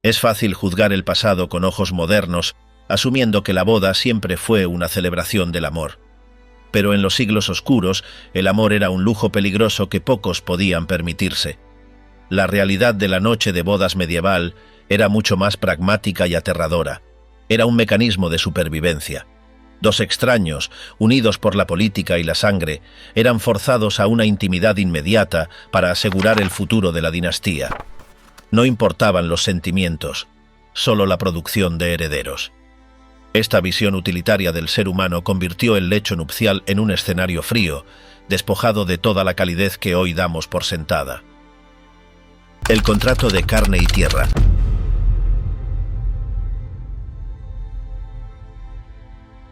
Es fácil juzgar el pasado con ojos modernos, asumiendo que la boda siempre fue una celebración del amor. Pero en los siglos oscuros, el amor era un lujo peligroso que pocos podían permitirse. La realidad de la noche de bodas medieval era mucho más pragmática y aterradora. Era un mecanismo de supervivencia. Dos extraños, unidos por la política y la sangre, eran forzados a una intimidad inmediata para asegurar el futuro de la dinastía. No importaban los sentimientos, solo la producción de herederos. Esta visión utilitaria del ser humano convirtió el lecho nupcial en un escenario frío, despojado de toda la calidez que hoy damos por sentada. El contrato de carne y tierra.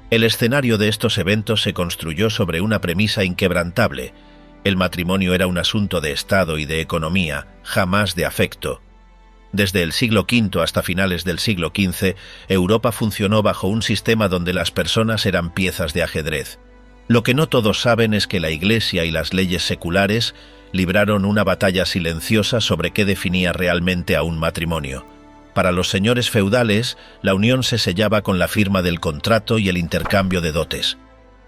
El escenario de estos eventos se construyó sobre una premisa inquebrantable. El matrimonio era un asunto de Estado y de economía, jamás de afecto. Desde el siglo V hasta finales del siglo XV, Europa funcionó bajo un sistema donde las personas eran piezas de ajedrez. Lo que no todos saben es que la Iglesia y las leyes seculares libraron una batalla silenciosa sobre qué definía realmente a un matrimonio. Para los señores feudales, la unión se sellaba con la firma del contrato y el intercambio de dotes.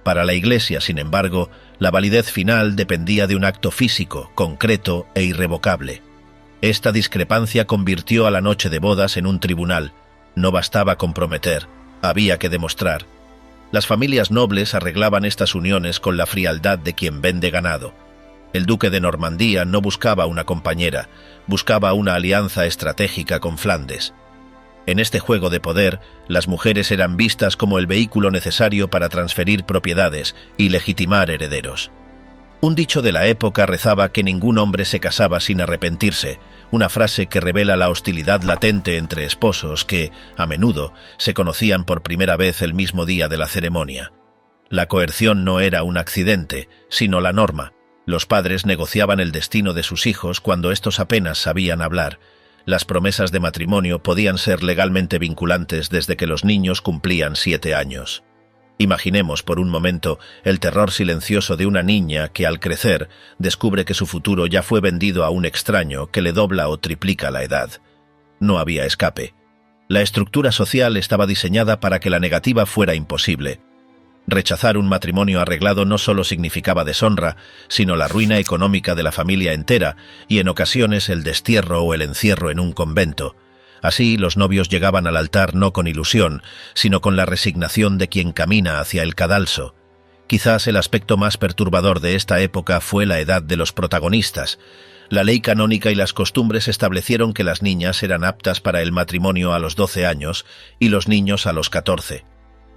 Para la Iglesia, sin embargo, la validez final dependía de un acto físico, concreto e irrevocable. Esta discrepancia convirtió a la noche de bodas en un tribunal. No bastaba comprometer, había que demostrar. Las familias nobles arreglaban estas uniones con la frialdad de quien vende ganado. El duque de Normandía no buscaba una compañera, buscaba una alianza estratégica con Flandes. En este juego de poder, las mujeres eran vistas como el vehículo necesario para transferir propiedades y legitimar herederos. Un dicho de la época rezaba que ningún hombre se casaba sin arrepentirse, una frase que revela la hostilidad latente entre esposos que, a menudo, se conocían por primera vez el mismo día de la ceremonia. La coerción no era un accidente, sino la norma. Los padres negociaban el destino de sus hijos cuando estos apenas sabían hablar. Las promesas de matrimonio podían ser legalmente vinculantes desde que los niños cumplían 7 años. Imaginemos por un momento el terror silencioso de una niña que al crecer descubre que su futuro ya fue vendido a un extraño que le dobla o triplica la edad. No había escape. La estructura social estaba diseñada para que la negativa fuera imposible. Rechazar un matrimonio arreglado no solo significaba deshonra, sino la ruina económica de la familia entera y en ocasiones el destierro o el encierro en un convento. Así, los novios llegaban al altar no con ilusión, sino con la resignación de quien camina hacia el cadalso. Quizás el aspecto más perturbador de esta época fue la edad de los protagonistas. La ley canónica y las costumbres establecieron que las niñas eran aptas para el matrimonio a los 12 años y los niños a los 14.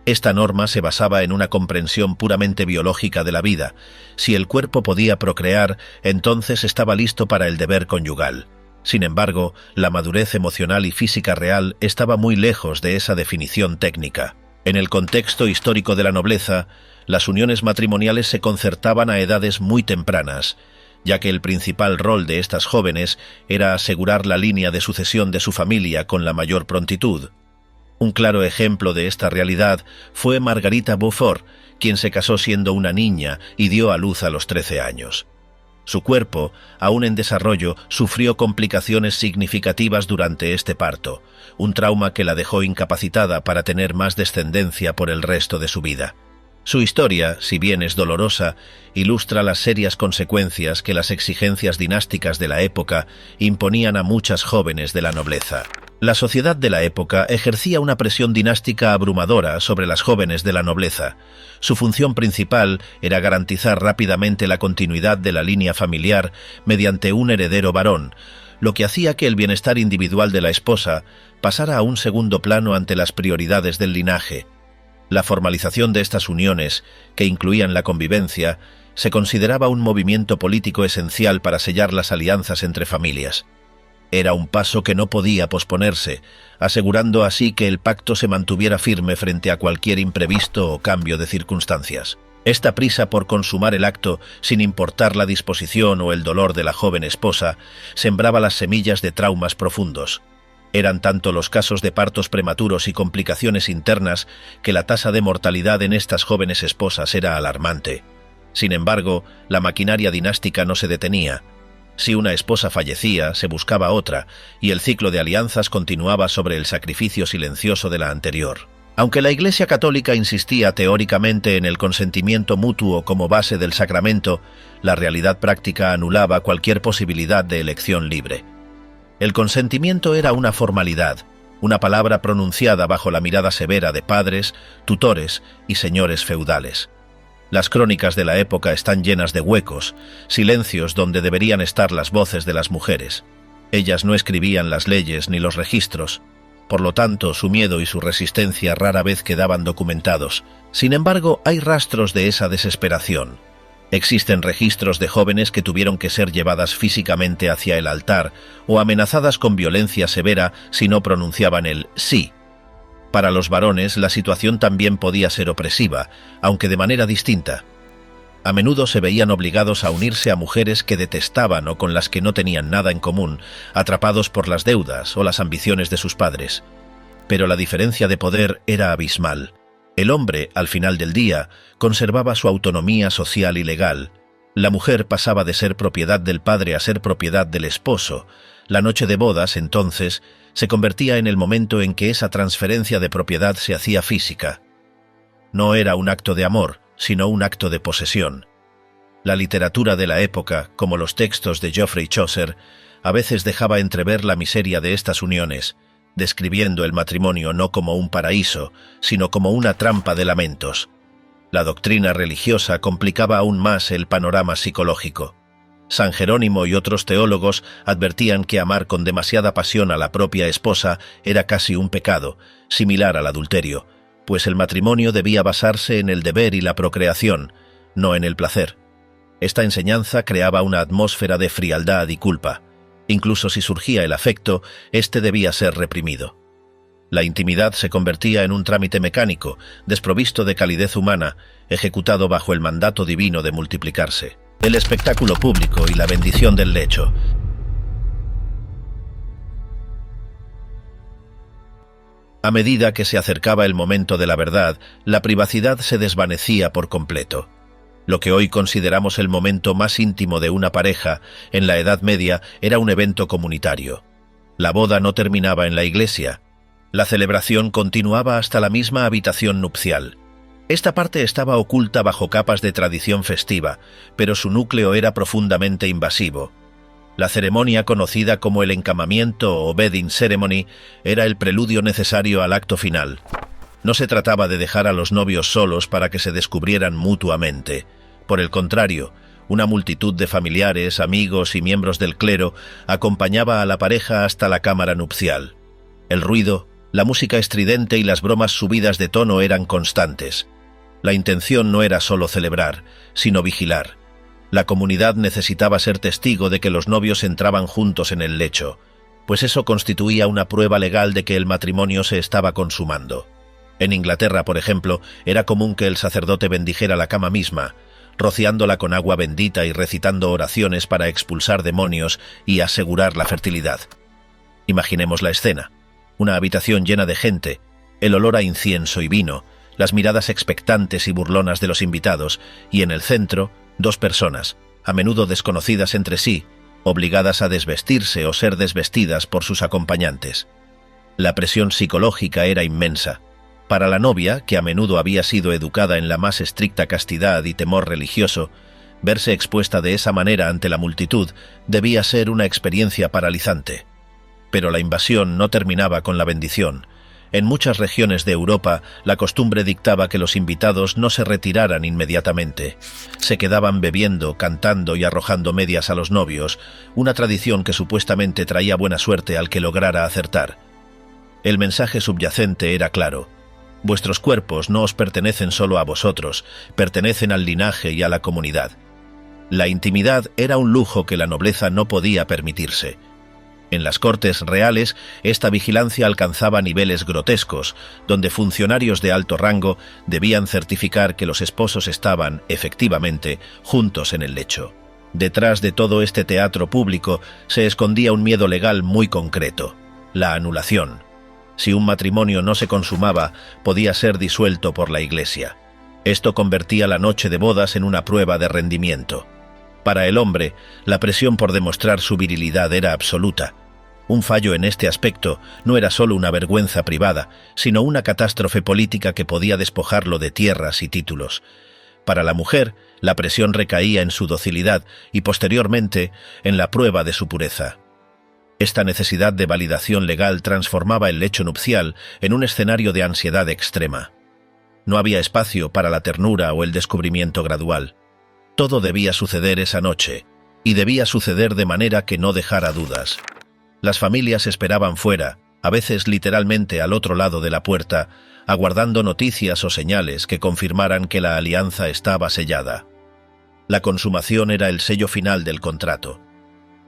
Esta norma se basaba en una comprensión puramente biológica de la vida. Si el cuerpo podía procrear, entonces estaba listo para el deber conyugal. Sin embargo, la madurez emocional y física real estaba muy lejos de esa definición técnica. En el contexto histórico de la nobleza, las uniones matrimoniales se concertaban a edades muy tempranas, ya que el principal rol de estas jóvenes era asegurar la línea de sucesión de su familia con la mayor prontitud. Un claro ejemplo de esta realidad fue Margarita Beaufort, quien se casó siendo una niña y dio a luz a los 13 años. Su cuerpo, aún en desarrollo, sufrió complicaciones significativas durante este parto, un trauma que la dejó incapacitada para tener más descendencia por el resto de su vida. Su historia, si bien es dolorosa, ilustra las serias consecuencias que las exigencias dinásticas de la época imponían a muchas jóvenes de la nobleza. La sociedad de la época ejercía una presión dinástica abrumadora sobre las jóvenes de la nobleza. Su función principal era garantizar rápidamente la continuidad de la línea familiar mediante un heredero varón, lo que hacía que el bienestar individual de la esposa pasara a un segundo plano ante las prioridades del linaje. La formalización de estas uniones, que incluían la convivencia, se consideraba un movimiento político esencial para sellar las alianzas entre familias. Era un paso que no podía posponerse, asegurando así que el pacto se mantuviera firme frente a cualquier imprevisto o cambio de circunstancias. Esta prisa por consumar el acto, sin importar la disposición o el dolor de la joven esposa, sembraba las semillas de traumas profundos. Eran tanto los casos de partos prematuros y complicaciones internas que la tasa de mortalidad en estas jóvenes esposas era alarmante. Sin embargo, la maquinaria dinástica no se detenía. Si una esposa fallecía, se buscaba otra, y el ciclo de alianzas continuaba sobre el sacrificio silencioso de la anterior. Aunque la Iglesia católica insistía teóricamente en el consentimiento mutuo como base del sacramento, la realidad práctica anulaba cualquier posibilidad de elección libre. El consentimiento era una formalidad, una palabra pronunciada bajo la mirada severa de padres, tutores y señores feudales. Las crónicas de la época están llenas de huecos, silencios donde deberían estar las voces de las mujeres. Ellas no escribían las leyes ni los registros. Por lo tanto, su miedo y su resistencia rara vez quedaban documentados. Sin embargo, hay rastros de esa desesperación. Existen registros de jóvenes que tuvieron que ser llevadas físicamente hacia el altar o amenazadas con violencia severa si no pronunciaban el sí. Para los varones, la situación también podía ser opresiva, aunque de manera distinta. A menudo se veían obligados a unirse a mujeres que detestaban o con las que no tenían nada en común, atrapados por las deudas o las ambiciones de sus padres. Pero la diferencia de poder era abismal. El hombre, al final del día, conservaba su autonomía social y legal. La mujer pasaba de ser propiedad del padre a ser propiedad del esposo. La noche de bodas, entonces, se convertía en el momento en que esa transferencia de propiedad se hacía física. No era un acto de amor, sino un acto de posesión. La literatura de la época, como los textos de Geoffrey Chaucer, a veces dejaba entrever la miseria de estas uniones, describiendo el matrimonio no como un paraíso, sino como una trampa de lamentos. La doctrina religiosa complicaba aún más el panorama psicológico. San Jerónimo y otros teólogos advertían que amar con demasiada pasión a la propia esposa era casi un pecado, similar al adulterio, pues el matrimonio debía basarse en el deber y la procreación, no en el placer. Esta enseñanza creaba una atmósfera de frialdad y culpa. Incluso si surgía el afecto, este debía ser reprimido. La intimidad se convertía en un trámite mecánico, desprovisto de calidez humana, ejecutado bajo el mandato divino de multiplicarse. El espectáculo público y la bendición del lecho. A medida que se acercaba el momento de la verdad, la privacidad se desvanecía por completo. Lo que hoy consideramos el momento más íntimo de una pareja, en la Edad Media era un evento comunitario. La boda no terminaba en la iglesia. La celebración continuaba hasta la misma habitación nupcial. Esta parte estaba oculta bajo capas de tradición festiva, pero su núcleo era profundamente invasivo. La ceremonia conocida como el encamamiento o wedding ceremony era el preludio necesario al acto final. No se trataba de dejar a los novios solos para que se descubrieran mutuamente. Por el contrario, una multitud de familiares, amigos y miembros del clero acompañaba a la pareja hasta la cámara nupcial. El ruido, la música estridente y las bromas subidas de tono eran constantes. La intención no era solo celebrar, sino vigilar. La comunidad necesitaba ser testigo de que los novios entraban juntos en el lecho, pues eso constituía una prueba legal de que el matrimonio se estaba consumando. En Inglaterra, por ejemplo, era común que el sacerdote bendijera la cama misma, rociándola con agua bendita y recitando oraciones para expulsar demonios y asegurar la fertilidad. Imaginemos la escena. Una habitación llena de gente, el olor a incienso y vino, las miradas expectantes y burlonas de los invitados, y en el centro, dos personas, a menudo desconocidas entre sí, obligadas a desvestirse o ser desvestidas por sus acompañantes. La presión psicológica era inmensa. Para la novia, que a menudo había sido educada en la más estricta castidad y temor religioso, verse expuesta de esa manera ante la multitud debía ser una experiencia paralizante. Pero la invasión no terminaba con la bendición. En muchas regiones de Europa, la costumbre dictaba que los invitados no se retiraran inmediatamente. Se quedaban bebiendo, cantando y arrojando medias a los novios, una tradición que supuestamente traía buena suerte al que lograra acertar. El mensaje subyacente era claro. Vuestros cuerpos no os pertenecen solo a vosotros, pertenecen al linaje y a la comunidad. La intimidad era un lujo que la nobleza no podía permitirse. En las cortes reales, esta vigilancia alcanzaba niveles grotescos, donde funcionarios de alto rango debían certificar que los esposos estaban, efectivamente, juntos en el lecho. Detrás de todo este teatro público se escondía un miedo legal muy concreto: la anulación. Si un matrimonio no se consumaba, podía ser disuelto por la Iglesia. Esto convertía la noche de bodas en una prueba de rendimiento. Para el hombre, la presión por demostrar su virilidad era absoluta. Un fallo en este aspecto no era solo una vergüenza privada, sino una catástrofe política que podía despojarlo de tierras y títulos. Para la mujer, la presión recaía en su docilidad y, posteriormente, en la prueba de su pureza. Esta necesidad de validación legal transformaba el lecho nupcial en un escenario de ansiedad extrema. No había espacio para la ternura o el descubrimiento gradual. Todo debía suceder esa noche, y debía suceder de manera que no dejara dudas. Las familias esperaban fuera, a veces literalmente al otro lado de la puerta, aguardando noticias o señales que confirmaran que la alianza estaba sellada. La consumación era el sello final del contrato.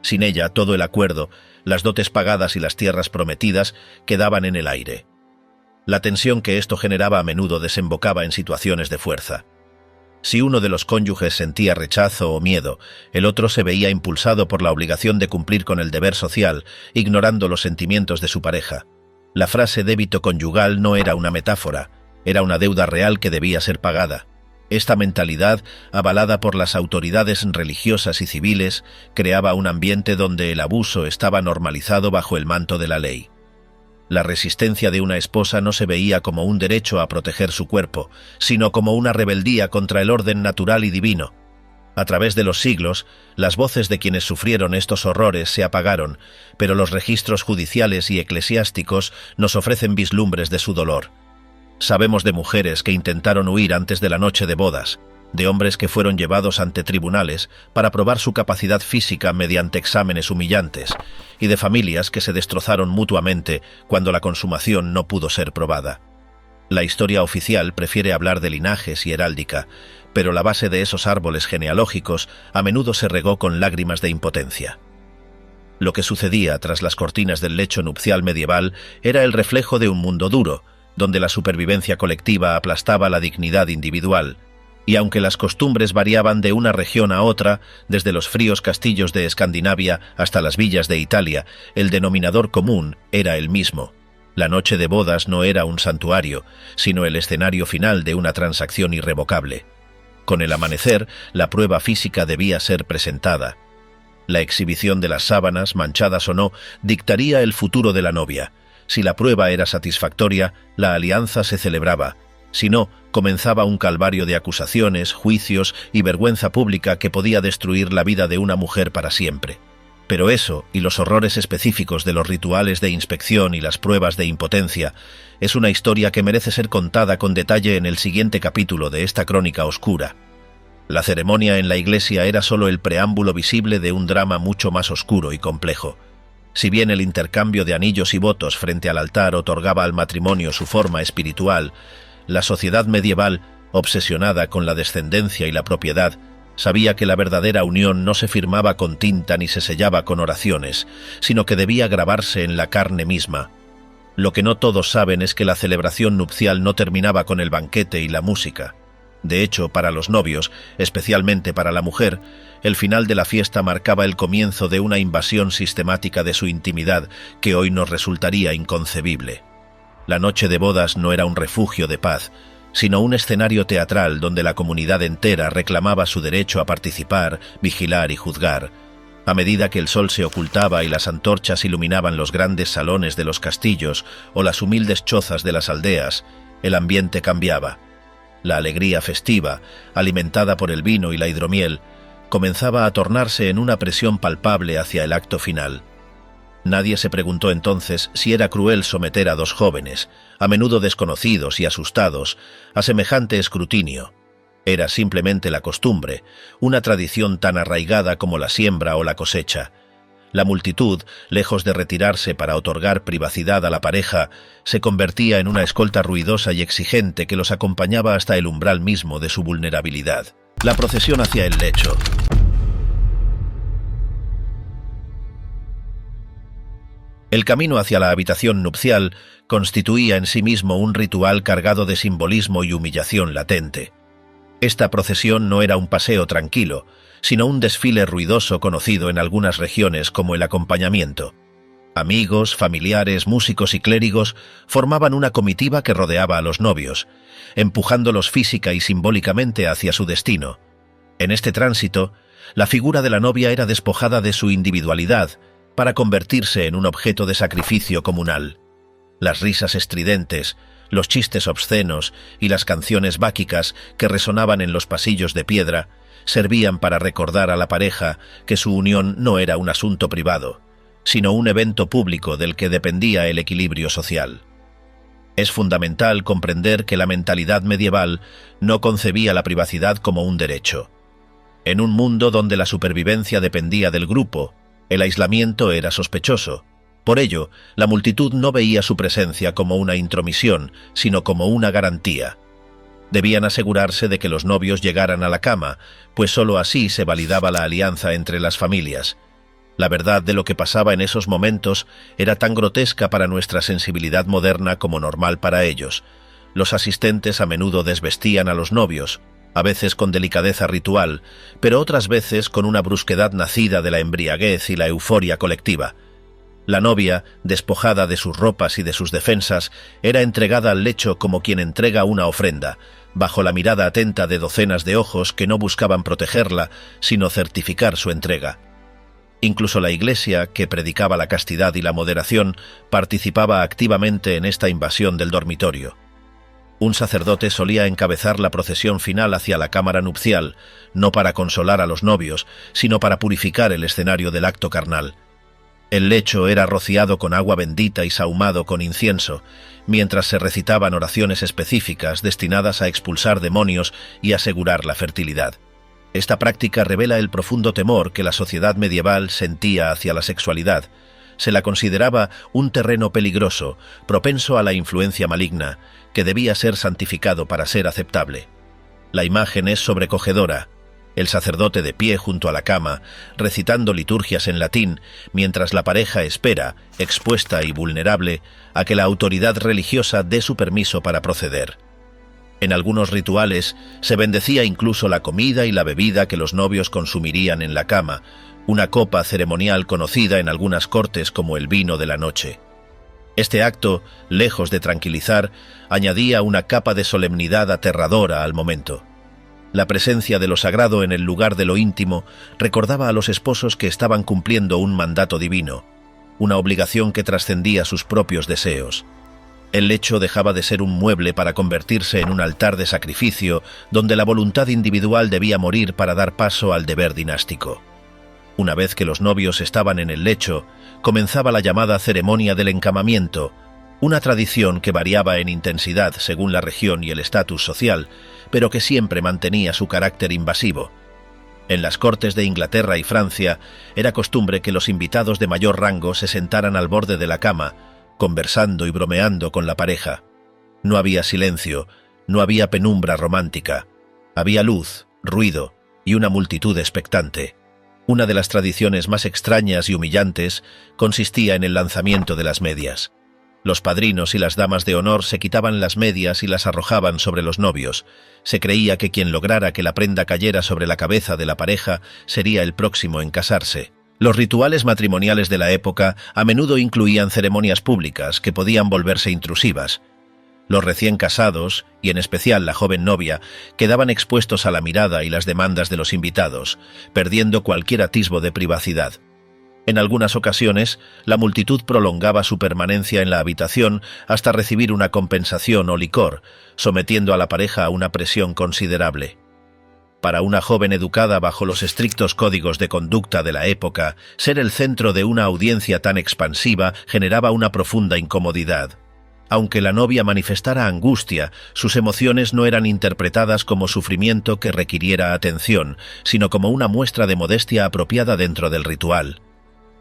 Sin ella, todo el acuerdo, las dotes pagadas y las tierras prometidas quedaban en el aire. La tensión que esto generaba a menudo desembocaba en situaciones de fuerza. Si uno de los cónyuges sentía rechazo o miedo, el otro se veía impulsado por la obligación de cumplir con el deber social, ignorando los sentimientos de su pareja. La frase débito conyugal no era una metáfora, era una deuda real que debía ser pagada. Esta mentalidad, avalada por las autoridades religiosas y civiles, creaba un ambiente donde el abuso estaba normalizado bajo el manto de la ley. La resistencia de una esposa no se veía como un derecho a proteger su cuerpo, sino como una rebeldía contra el orden natural y divino. A través de los siglos, las voces de quienes sufrieron estos horrores se apagaron, pero los registros judiciales y eclesiásticos nos ofrecen vislumbres de su dolor. Sabemos de mujeres que intentaron huir antes de la noche de bodas, de hombres que fueron llevados ante tribunales para probar su capacidad física mediante exámenes humillantes, y de familias que se destrozaron mutuamente cuando la consumación no pudo ser probada. La historia oficial prefiere hablar de linajes y heráldica, pero la base de esos árboles genealógicos a menudo se regó con lágrimas de impotencia. Lo que sucedía tras las cortinas del lecho nupcial medieval era el reflejo de un mundo duro, donde la supervivencia colectiva aplastaba la dignidad individual, y aunque las costumbres variaban de una región a otra, desde los fríos castillos de Escandinavia hasta las villas de Italia, el denominador común era el mismo. La noche de bodas no era un santuario, sino el escenario final de una transacción irrevocable. Con el amanecer, la prueba física debía ser presentada. La exhibición de las sábanas, manchadas o no, dictaría el futuro de la novia. Si la prueba era satisfactoria, la alianza se celebraba. Si no, comenzaba un calvario de acusaciones, juicios y vergüenza pública que podía destruir la vida de una mujer para siempre. Pero eso, y los horrores específicos de los rituales de inspección y las pruebas de impotencia, es una historia que merece ser contada con detalle en el siguiente capítulo de esta crónica oscura. La ceremonia en la iglesia era solo el preámbulo visible de un drama mucho más oscuro y complejo. Si bien el intercambio de anillos y votos frente al altar otorgaba al matrimonio su forma espiritual, la sociedad medieval, obsesionada con la descendencia y la propiedad, sabía que la verdadera unión no se firmaba con tinta ni se sellaba con oraciones, sino que debía grabarse en la carne misma. Lo que no todos saben es que la celebración nupcial no terminaba con el banquete y la música. De hecho, para los novios, especialmente para la mujer, el final de la fiesta marcaba el comienzo de una invasión sistemática de su intimidad que hoy nos resultaría inconcebible. La noche de bodas no era un refugio de paz, sino un escenario teatral donde la comunidad entera reclamaba su derecho a participar, vigilar y juzgar. A medida que el sol se ocultaba y las antorchas iluminaban los grandes salones de los castillos o las humildes chozas de las aldeas, el ambiente cambiaba. La alegría festiva, alimentada por el vino y la hidromiel, comenzaba a tornarse en una presión palpable hacia el acto final. Nadie se preguntó entonces si era cruel someter a dos jóvenes, a menudo desconocidos y asustados, a semejante escrutinio. Era simplemente la costumbre, una tradición tan arraigada como la siembra o la cosecha. La multitud, lejos de retirarse para otorgar privacidad a la pareja, se convertía en una escolta ruidosa y exigente que los acompañaba hasta el umbral mismo de su vulnerabilidad. La procesión hacia el lecho. El camino hacia la habitación nupcial constituía en sí mismo un ritual cargado de simbolismo y humillación latente. Esta procesión no era un paseo tranquilo, sino un desfile ruidoso conocido en algunas regiones como el acompañamiento. Amigos, familiares, músicos y clérigos formaban una comitiva que rodeaba a los novios, empujándolos física y simbólicamente hacia su destino. En este tránsito, la figura de la novia era despojada de su individualidad para convertirse en un objeto de sacrificio comunal. Las risas estridentes, los chistes obscenos y las canciones báquicas que resonaban en los pasillos de piedra servían para recordar a la pareja que su unión no era un asunto privado, sino un evento público del que dependía el equilibrio social. Es fundamental comprender que la mentalidad medieval no concebía la privacidad como un derecho. En un mundo donde la supervivencia dependía del grupo, el aislamiento era sospechoso. Por ello, la multitud no veía su presencia como una intromisión, sino como una garantía. Debían asegurarse de que los novios llegaran a la cama, pues sólo así se validaba la alianza entre las familias. La verdad de lo que pasaba en esos momentos era tan grotesca para nuestra sensibilidad moderna como normal para ellos. Los asistentes a menudo desvestían a los novios, a veces con delicadeza ritual, pero otras veces con una brusquedad nacida de la embriaguez y la euforia colectiva. La novia, despojada de sus ropas y de sus defensas, era entregada al lecho como quien entrega una ofrenda, bajo la mirada atenta de docenas de ojos que no buscaban protegerla, sino certificar su entrega. Incluso la Iglesia, que predicaba la castidad y la moderación, participaba activamente en esta invasión del dormitorio. Un sacerdote solía encabezar la procesión final hacia la cámara nupcial, no para consolar a los novios, sino para purificar el escenario del acto carnal. El lecho era rociado con agua bendita y sahumado con incienso, mientras se recitaban oraciones específicas destinadas a expulsar demonios y asegurar la fertilidad. Esta práctica revela el profundo temor que la sociedad medieval sentía hacia la sexualidad. Se la consideraba un terreno peligroso, propenso a la influencia maligna, que debía ser santificado para ser aceptable. La imagen es sobrecogedora. El sacerdote de pie junto a la cama, recitando liturgias en latín, mientras la pareja espera, expuesta y vulnerable, a que la autoridad religiosa dé su permiso para proceder. En algunos rituales se bendecía incluso la comida y la bebida que los novios consumirían en la cama, una copa ceremonial conocida en algunas cortes como el vino de la noche. Este acto, lejos de tranquilizar, añadía una capa de solemnidad aterradora al momento. La presencia de lo sagrado en el lugar de lo íntimo recordaba a los esposos que estaban cumpliendo un mandato divino, una obligación que trascendía sus propios deseos. El lecho dejaba de ser un mueble para convertirse en un altar de sacrificio donde la voluntad individual debía morir para dar paso al deber dinástico. Una vez que los novios estaban en el lecho, comenzaba la llamada ceremonia del encamamiento, una tradición que variaba en intensidad según la región y el estatus social, pero que siempre mantenía su carácter invasivo. En las cortes de Inglaterra y Francia era costumbre que los invitados de mayor rango se sentaran al borde de la cama, conversando y bromeando con la pareja. No había silencio, no había penumbra romántica. Había luz, ruido y una multitud expectante. Una de las tradiciones más extrañas y humillantes consistía en el lanzamiento de las medias. Los padrinos y las damas de honor se quitaban las medias y las arrojaban sobre los novios. Se creía que quien lograra que la prenda cayera sobre la cabeza de la pareja sería el próximo en casarse. Los rituales matrimoniales de la época a menudo incluían ceremonias públicas que podían volverse intrusivas. Los recién casados, y en especial la joven novia, quedaban expuestos a la mirada y las demandas de los invitados, perdiendo cualquier atisbo de privacidad. En algunas ocasiones, la multitud prolongaba su permanencia en la habitación hasta recibir una compensación o licor, sometiendo a la pareja a una presión considerable. Para una joven educada bajo los estrictos códigos de conducta de la época, ser el centro de una audiencia tan expansiva generaba una profunda incomodidad. Aunque la novia manifestara angustia, sus emociones no eran interpretadas como sufrimiento que requiriera atención, sino como una muestra de modestia apropiada dentro del ritual.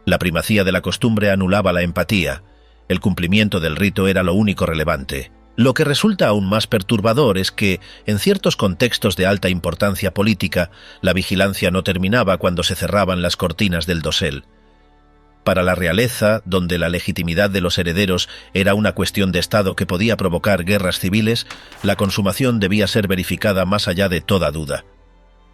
La primacía de la costumbre anulaba la empatía. El cumplimiento del rito era lo único relevante. Lo que resulta aún más perturbador es que, en ciertos contextos de alta importancia política, la vigilancia no terminaba cuando se cerraban las cortinas del dosel. Para la realeza, donde la legitimidad de los herederos era una cuestión de Estado que podía provocar guerras civiles, la consumación debía ser verificada más allá de toda duda.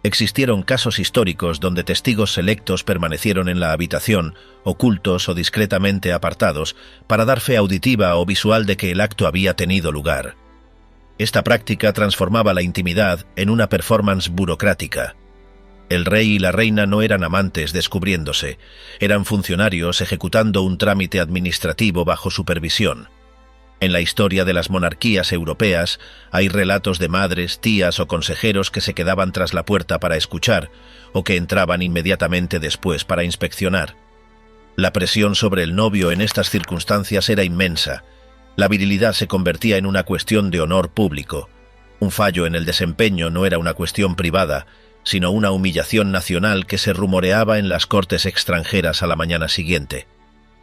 Existieron casos históricos donde testigos selectos permanecieron en la habitación, ocultos o discretamente apartados, para dar fe auditiva o visual de que el acto había tenido lugar. Esta práctica transformaba la intimidad en una performance burocrática. El rey y la reina no eran amantes descubriéndose, eran funcionarios ejecutando un trámite administrativo bajo supervisión. En la historia de las monarquías europeas hay relatos de madres, tías o consejeros que se quedaban tras la puerta para escuchar, o que entraban inmediatamente después para inspeccionar. La presión sobre el novio en estas circunstancias era inmensa. La virilidad se convertía en una cuestión de honor público. Un fallo en el desempeño no era una cuestión privada, sino una humillación nacional que se rumoreaba en las cortes extranjeras a la mañana siguiente.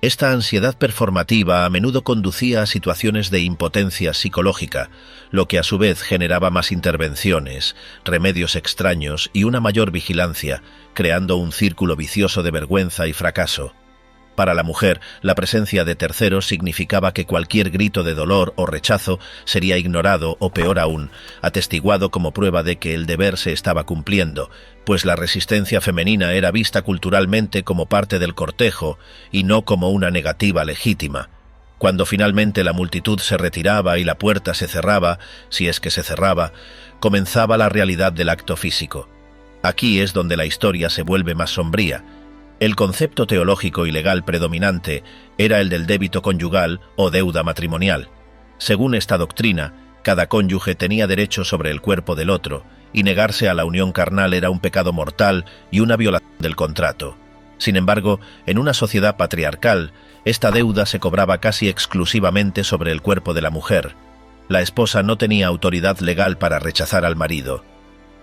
Esta ansiedad performativa a menudo conducía a situaciones de impotencia psicológica, lo que a su vez generaba más intervenciones, remedios extraños y una mayor vigilancia, creando un círculo vicioso de vergüenza y fracaso. Para la mujer, la presencia de terceros significaba que cualquier grito de dolor o rechazo sería ignorado o, peor aún, atestiguado como prueba de que el deber se estaba cumpliendo, pues la resistencia femenina era vista culturalmente como parte del cortejo y no como una negativa legítima. Cuando finalmente la multitud se retiraba y la puerta se cerraba, si es que se cerraba, comenzaba la realidad del acto físico. Aquí es donde la historia se vuelve más sombría. El concepto teológico y legal predominante era el del débito conyugal o deuda matrimonial. Según esta doctrina, cada cónyuge tenía derecho sobre el cuerpo del otro, y negarse a la unión carnal era un pecado mortal y una violación del contrato. Sin embargo, en una sociedad patriarcal, esta deuda se cobraba casi exclusivamente sobre el cuerpo de la mujer. La esposa no tenía autoridad legal para rechazar al marido.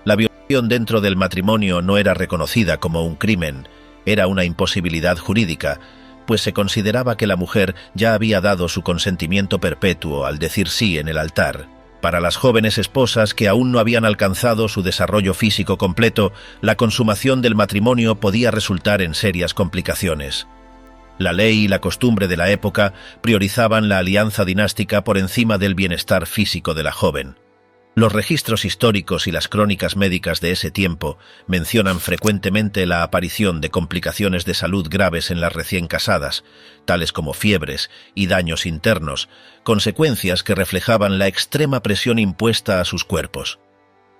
La violación dentro del matrimonio no era reconocida como un crimen, era una imposibilidad jurídica, pues se consideraba que la mujer ya había dado su consentimiento perpetuo al decir sí en el altar. Para las jóvenes esposas que aún no habían alcanzado su desarrollo físico completo, la consumación del matrimonio podía resultar en serias complicaciones. La ley y la costumbre de la época priorizaban la alianza dinástica por encima del bienestar físico de la joven. Los registros históricos y las crónicas médicas de ese tiempo mencionan frecuentemente la aparición de complicaciones de salud graves en las recién casadas, tales como fiebres y daños internos, consecuencias que reflejaban la extrema presión impuesta a sus cuerpos.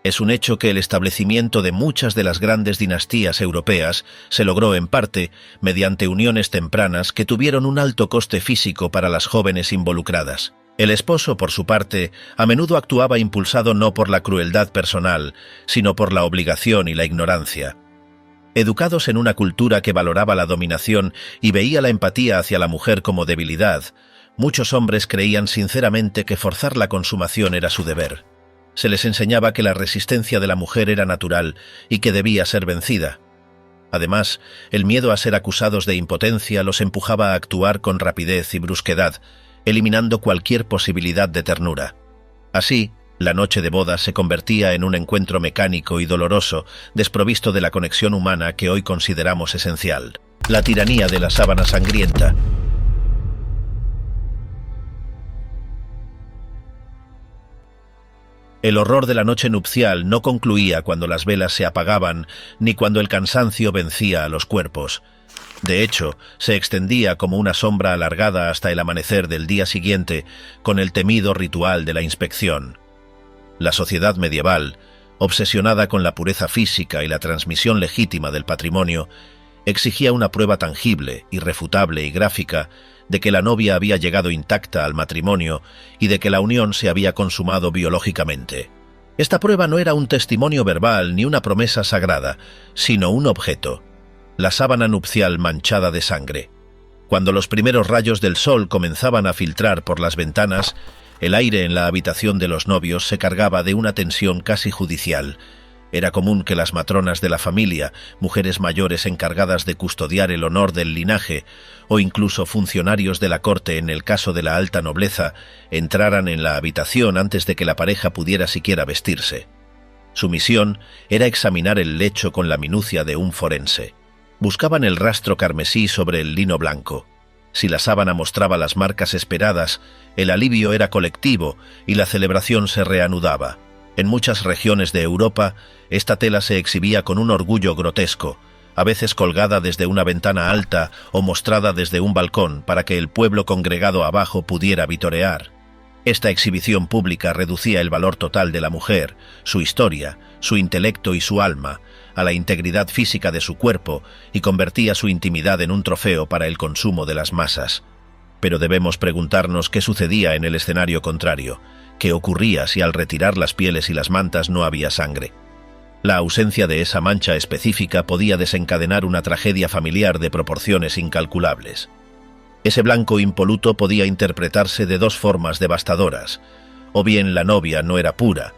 Es un hecho que el establecimiento de muchas de las grandes dinastías europeas se logró en parte mediante uniones tempranas que tuvieron un alto coste físico para las jóvenes involucradas. El esposo, por su parte, a menudo actuaba impulsado no por la crueldad personal, sino por la obligación y la ignorancia. Educados en una cultura que valoraba la dominación y veía la empatía hacia la mujer como debilidad, muchos hombres creían sinceramente que forzar la consumación era su deber. Se les enseñaba que la resistencia de la mujer era natural y que debía ser vencida. Además, el miedo a ser acusados de impotencia los empujaba a actuar con rapidez y brusquedad, eliminando cualquier posibilidad de ternura. Así, la noche de boda se convertía en un encuentro mecánico y doloroso, desprovisto de la conexión humana que hoy consideramos esencial. La tiranía de la sábana sangrienta. El horror de la noche nupcial no concluía cuando las velas se apagaban ni cuando el cansancio vencía a los cuerpos. De hecho, se extendía como una sombra alargada hasta el amanecer del día siguiente, con el temido ritual de la inspección. La sociedad medieval, obsesionada con la pureza física y la transmisión legítima del patrimonio, exigía una prueba tangible, irrefutable y gráfica de que la novia había llegado intacta al matrimonio y de que la unión se había consumado biológicamente. Esta prueba no era un testimonio verbal ni una promesa sagrada, sino un objeto: la sábana nupcial manchada de sangre. Cuando los primeros rayos del sol comenzaban a filtrar por las ventanas, el aire en la habitación de los novios se cargaba de una tensión casi judicial. Era común que las matronas de la familia, mujeres mayores encargadas de custodiar el honor del linaje, o incluso funcionarios de la corte en el caso de la alta nobleza, entraran en la habitación antes de que la pareja pudiera siquiera vestirse. Su misión era examinar el lecho con la minucia de un forense. Buscaban el rastro carmesí sobre el lino blanco. Si la sábana mostraba las marcas esperadas, el alivio era colectivo y la celebración se reanudaba. En muchas regiones de Europa, esta tela se exhibía con un orgullo grotesco, a veces colgada desde una ventana alta o mostrada desde un balcón para que el pueblo congregado abajo pudiera vitorear. Esta exhibición pública reducía el valor total de la mujer, su historia, su intelecto y su alma, a la integridad física de su cuerpo y convertía su intimidad en un trofeo para el consumo de las masas. Pero debemos preguntarnos qué sucedía en el escenario contrario, qué ocurría si al retirar las pieles y las mantas no había sangre. La ausencia de esa mancha específica podía desencadenar una tragedia familiar de proporciones incalculables. Ese blanco impoluto podía interpretarse de dos formas devastadoras, o bien la novia no era pura,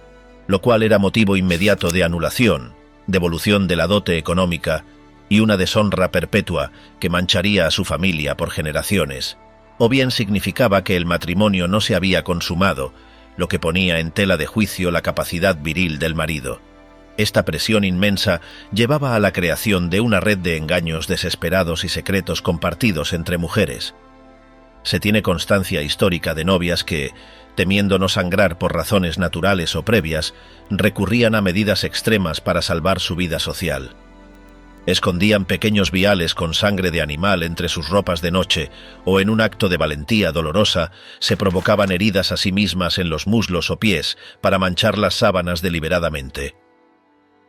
lo cual era motivo inmediato de anulación, devolución de la dote económica y una deshonra perpetua que mancharía a su familia por generaciones, o bien significaba que el matrimonio no se había consumado, lo que ponía en tela de juicio la capacidad viril del marido. Esta presión inmensa llevaba a la creación de una red de engaños desesperados y secretos compartidos entre mujeres. Se tiene constancia histórica de novias que, temiendo no sangrar por razones naturales o previas, recurrían a medidas extremas para salvar su vida social. Escondían pequeños viales con sangre de animal entre sus ropas de noche o en un acto de valentía dolorosa se provocaban heridas a sí mismas en los muslos o pies para manchar las sábanas deliberadamente.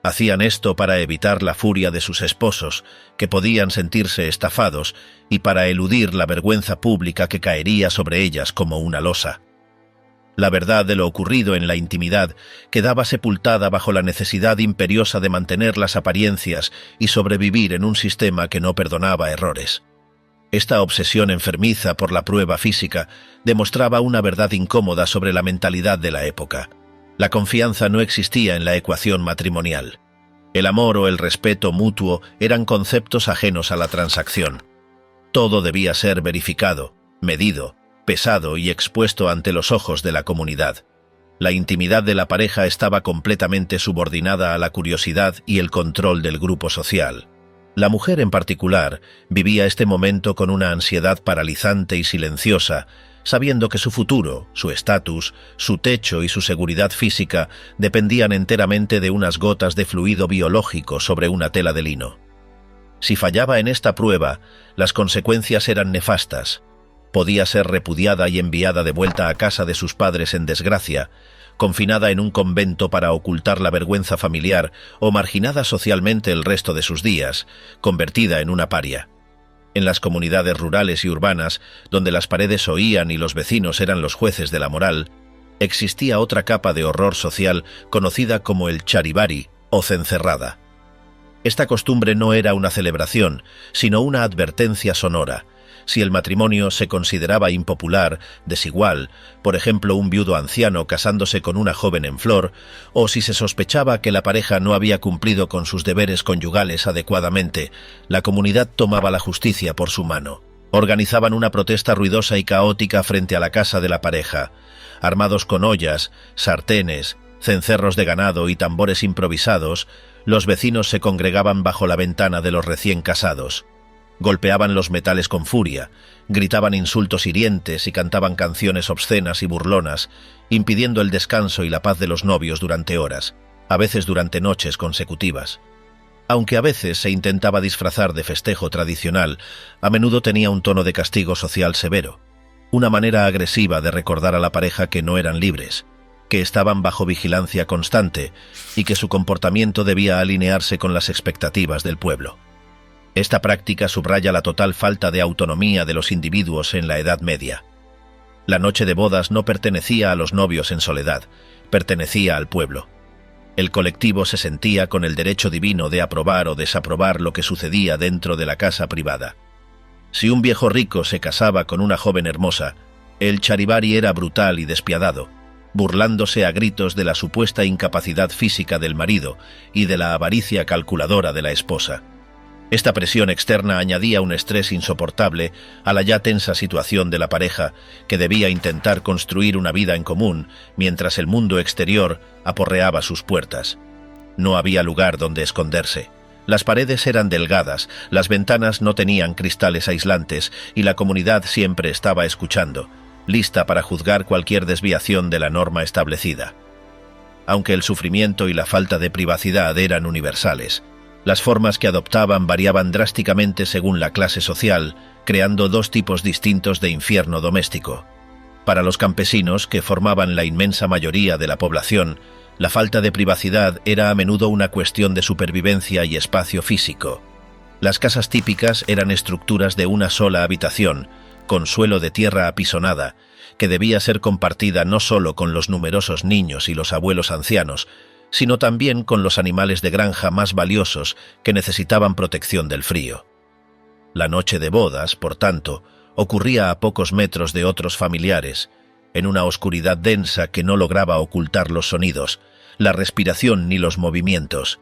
Hacían esto para evitar la furia de sus esposos, que podían sentirse estafados, y para eludir la vergüenza pública que caería sobre ellas como una losa. La verdad de lo ocurrido en la intimidad quedaba sepultada bajo la necesidad imperiosa de mantener las apariencias y sobrevivir en un sistema que no perdonaba errores. Esta obsesión enfermiza por la prueba física demostraba una verdad incómoda sobre la mentalidad de la época. La confianza no existía en la ecuación matrimonial. El amor o el respeto mutuo eran conceptos ajenos a la transacción. Todo debía ser verificado, medido, pesado y expuesto ante los ojos de la comunidad. La intimidad de la pareja estaba completamente subordinada a la curiosidad y el control del grupo social. La mujer en particular vivía este momento con una ansiedad paralizante y silenciosa, sabiendo que su futuro, su estatus, su techo y su seguridad física dependían enteramente de unas gotas de fluido biológico sobre una tela de lino. Si fallaba en esta prueba, las consecuencias eran nefastas. Podía ser repudiada y enviada de vuelta a casa de sus padres en desgracia, confinada en un convento para ocultar la vergüenza familiar o marginada socialmente el resto de sus días, convertida en una paria. En las comunidades rurales y urbanas, donde las paredes oían y los vecinos eran los jueces de la moral, existía otra capa de horror social conocida como el charivari o cencerrada. Esta costumbre no era una celebración, sino una advertencia sonora. Si el matrimonio se consideraba impopular, desigual, por ejemplo un viudo anciano casándose con una joven en flor, o si se sospechaba que la pareja no había cumplido con sus deberes conyugales adecuadamente, la comunidad tomaba la justicia por su mano. Organizaban una protesta ruidosa y caótica frente a la casa de la pareja. Armados con ollas, sartenes, cencerros de ganado y tambores improvisados, los vecinos se congregaban bajo la ventana de los recién casados. Golpeaban los metales con furia, gritaban insultos hirientes y cantaban canciones obscenas y burlonas, impidiendo el descanso y la paz de los novios durante horas, a veces durante noches consecutivas. Aunque a veces se intentaba disfrazar de festejo tradicional, a menudo tenía un tono de castigo social severo, una manera agresiva de recordar a la pareja que no eran libres, que estaban bajo vigilancia constante y que su comportamiento debía alinearse con las expectativas del pueblo. Esta práctica subraya la total falta de autonomía de los individuos en la Edad Media. La noche de bodas no pertenecía a los novios en soledad, pertenecía al pueblo. El colectivo se sentía con el derecho divino de aprobar o desaprobar lo que sucedía dentro de la casa privada. Si un viejo rico se casaba con una joven hermosa, el charivari era brutal y despiadado, burlándose a gritos de la supuesta incapacidad física del marido y de la avaricia calculadora de la esposa. Esta presión externa añadía un estrés insoportable a la ya tensa situación de la pareja, que debía intentar construir una vida en común mientras el mundo exterior aporreaba sus puertas. No había lugar donde esconderse. Las paredes eran delgadas, las ventanas no tenían cristales aislantes y la comunidad siempre estaba escuchando, lista para juzgar cualquier desviación de la norma establecida. Aunque el sufrimiento y la falta de privacidad eran universales, las formas que adoptaban variaban drásticamente según la clase social, creando dos tipos distintos de infierno doméstico. Para los campesinos, que formaban la inmensa mayoría de la población, la falta de privacidad era a menudo una cuestión de supervivencia y espacio físico. Las casas típicas eran estructuras de una sola habitación, con suelo de tierra apisonada, que debía ser compartida no solo con los numerosos niños y los abuelos ancianos, sino también con los animales de granja más valiosos que necesitaban protección del frío. La noche de bodas, por tanto, ocurría a pocos metros de otros familiares, en una oscuridad densa que no lograba ocultar los sonidos, la respiración ni los movimientos.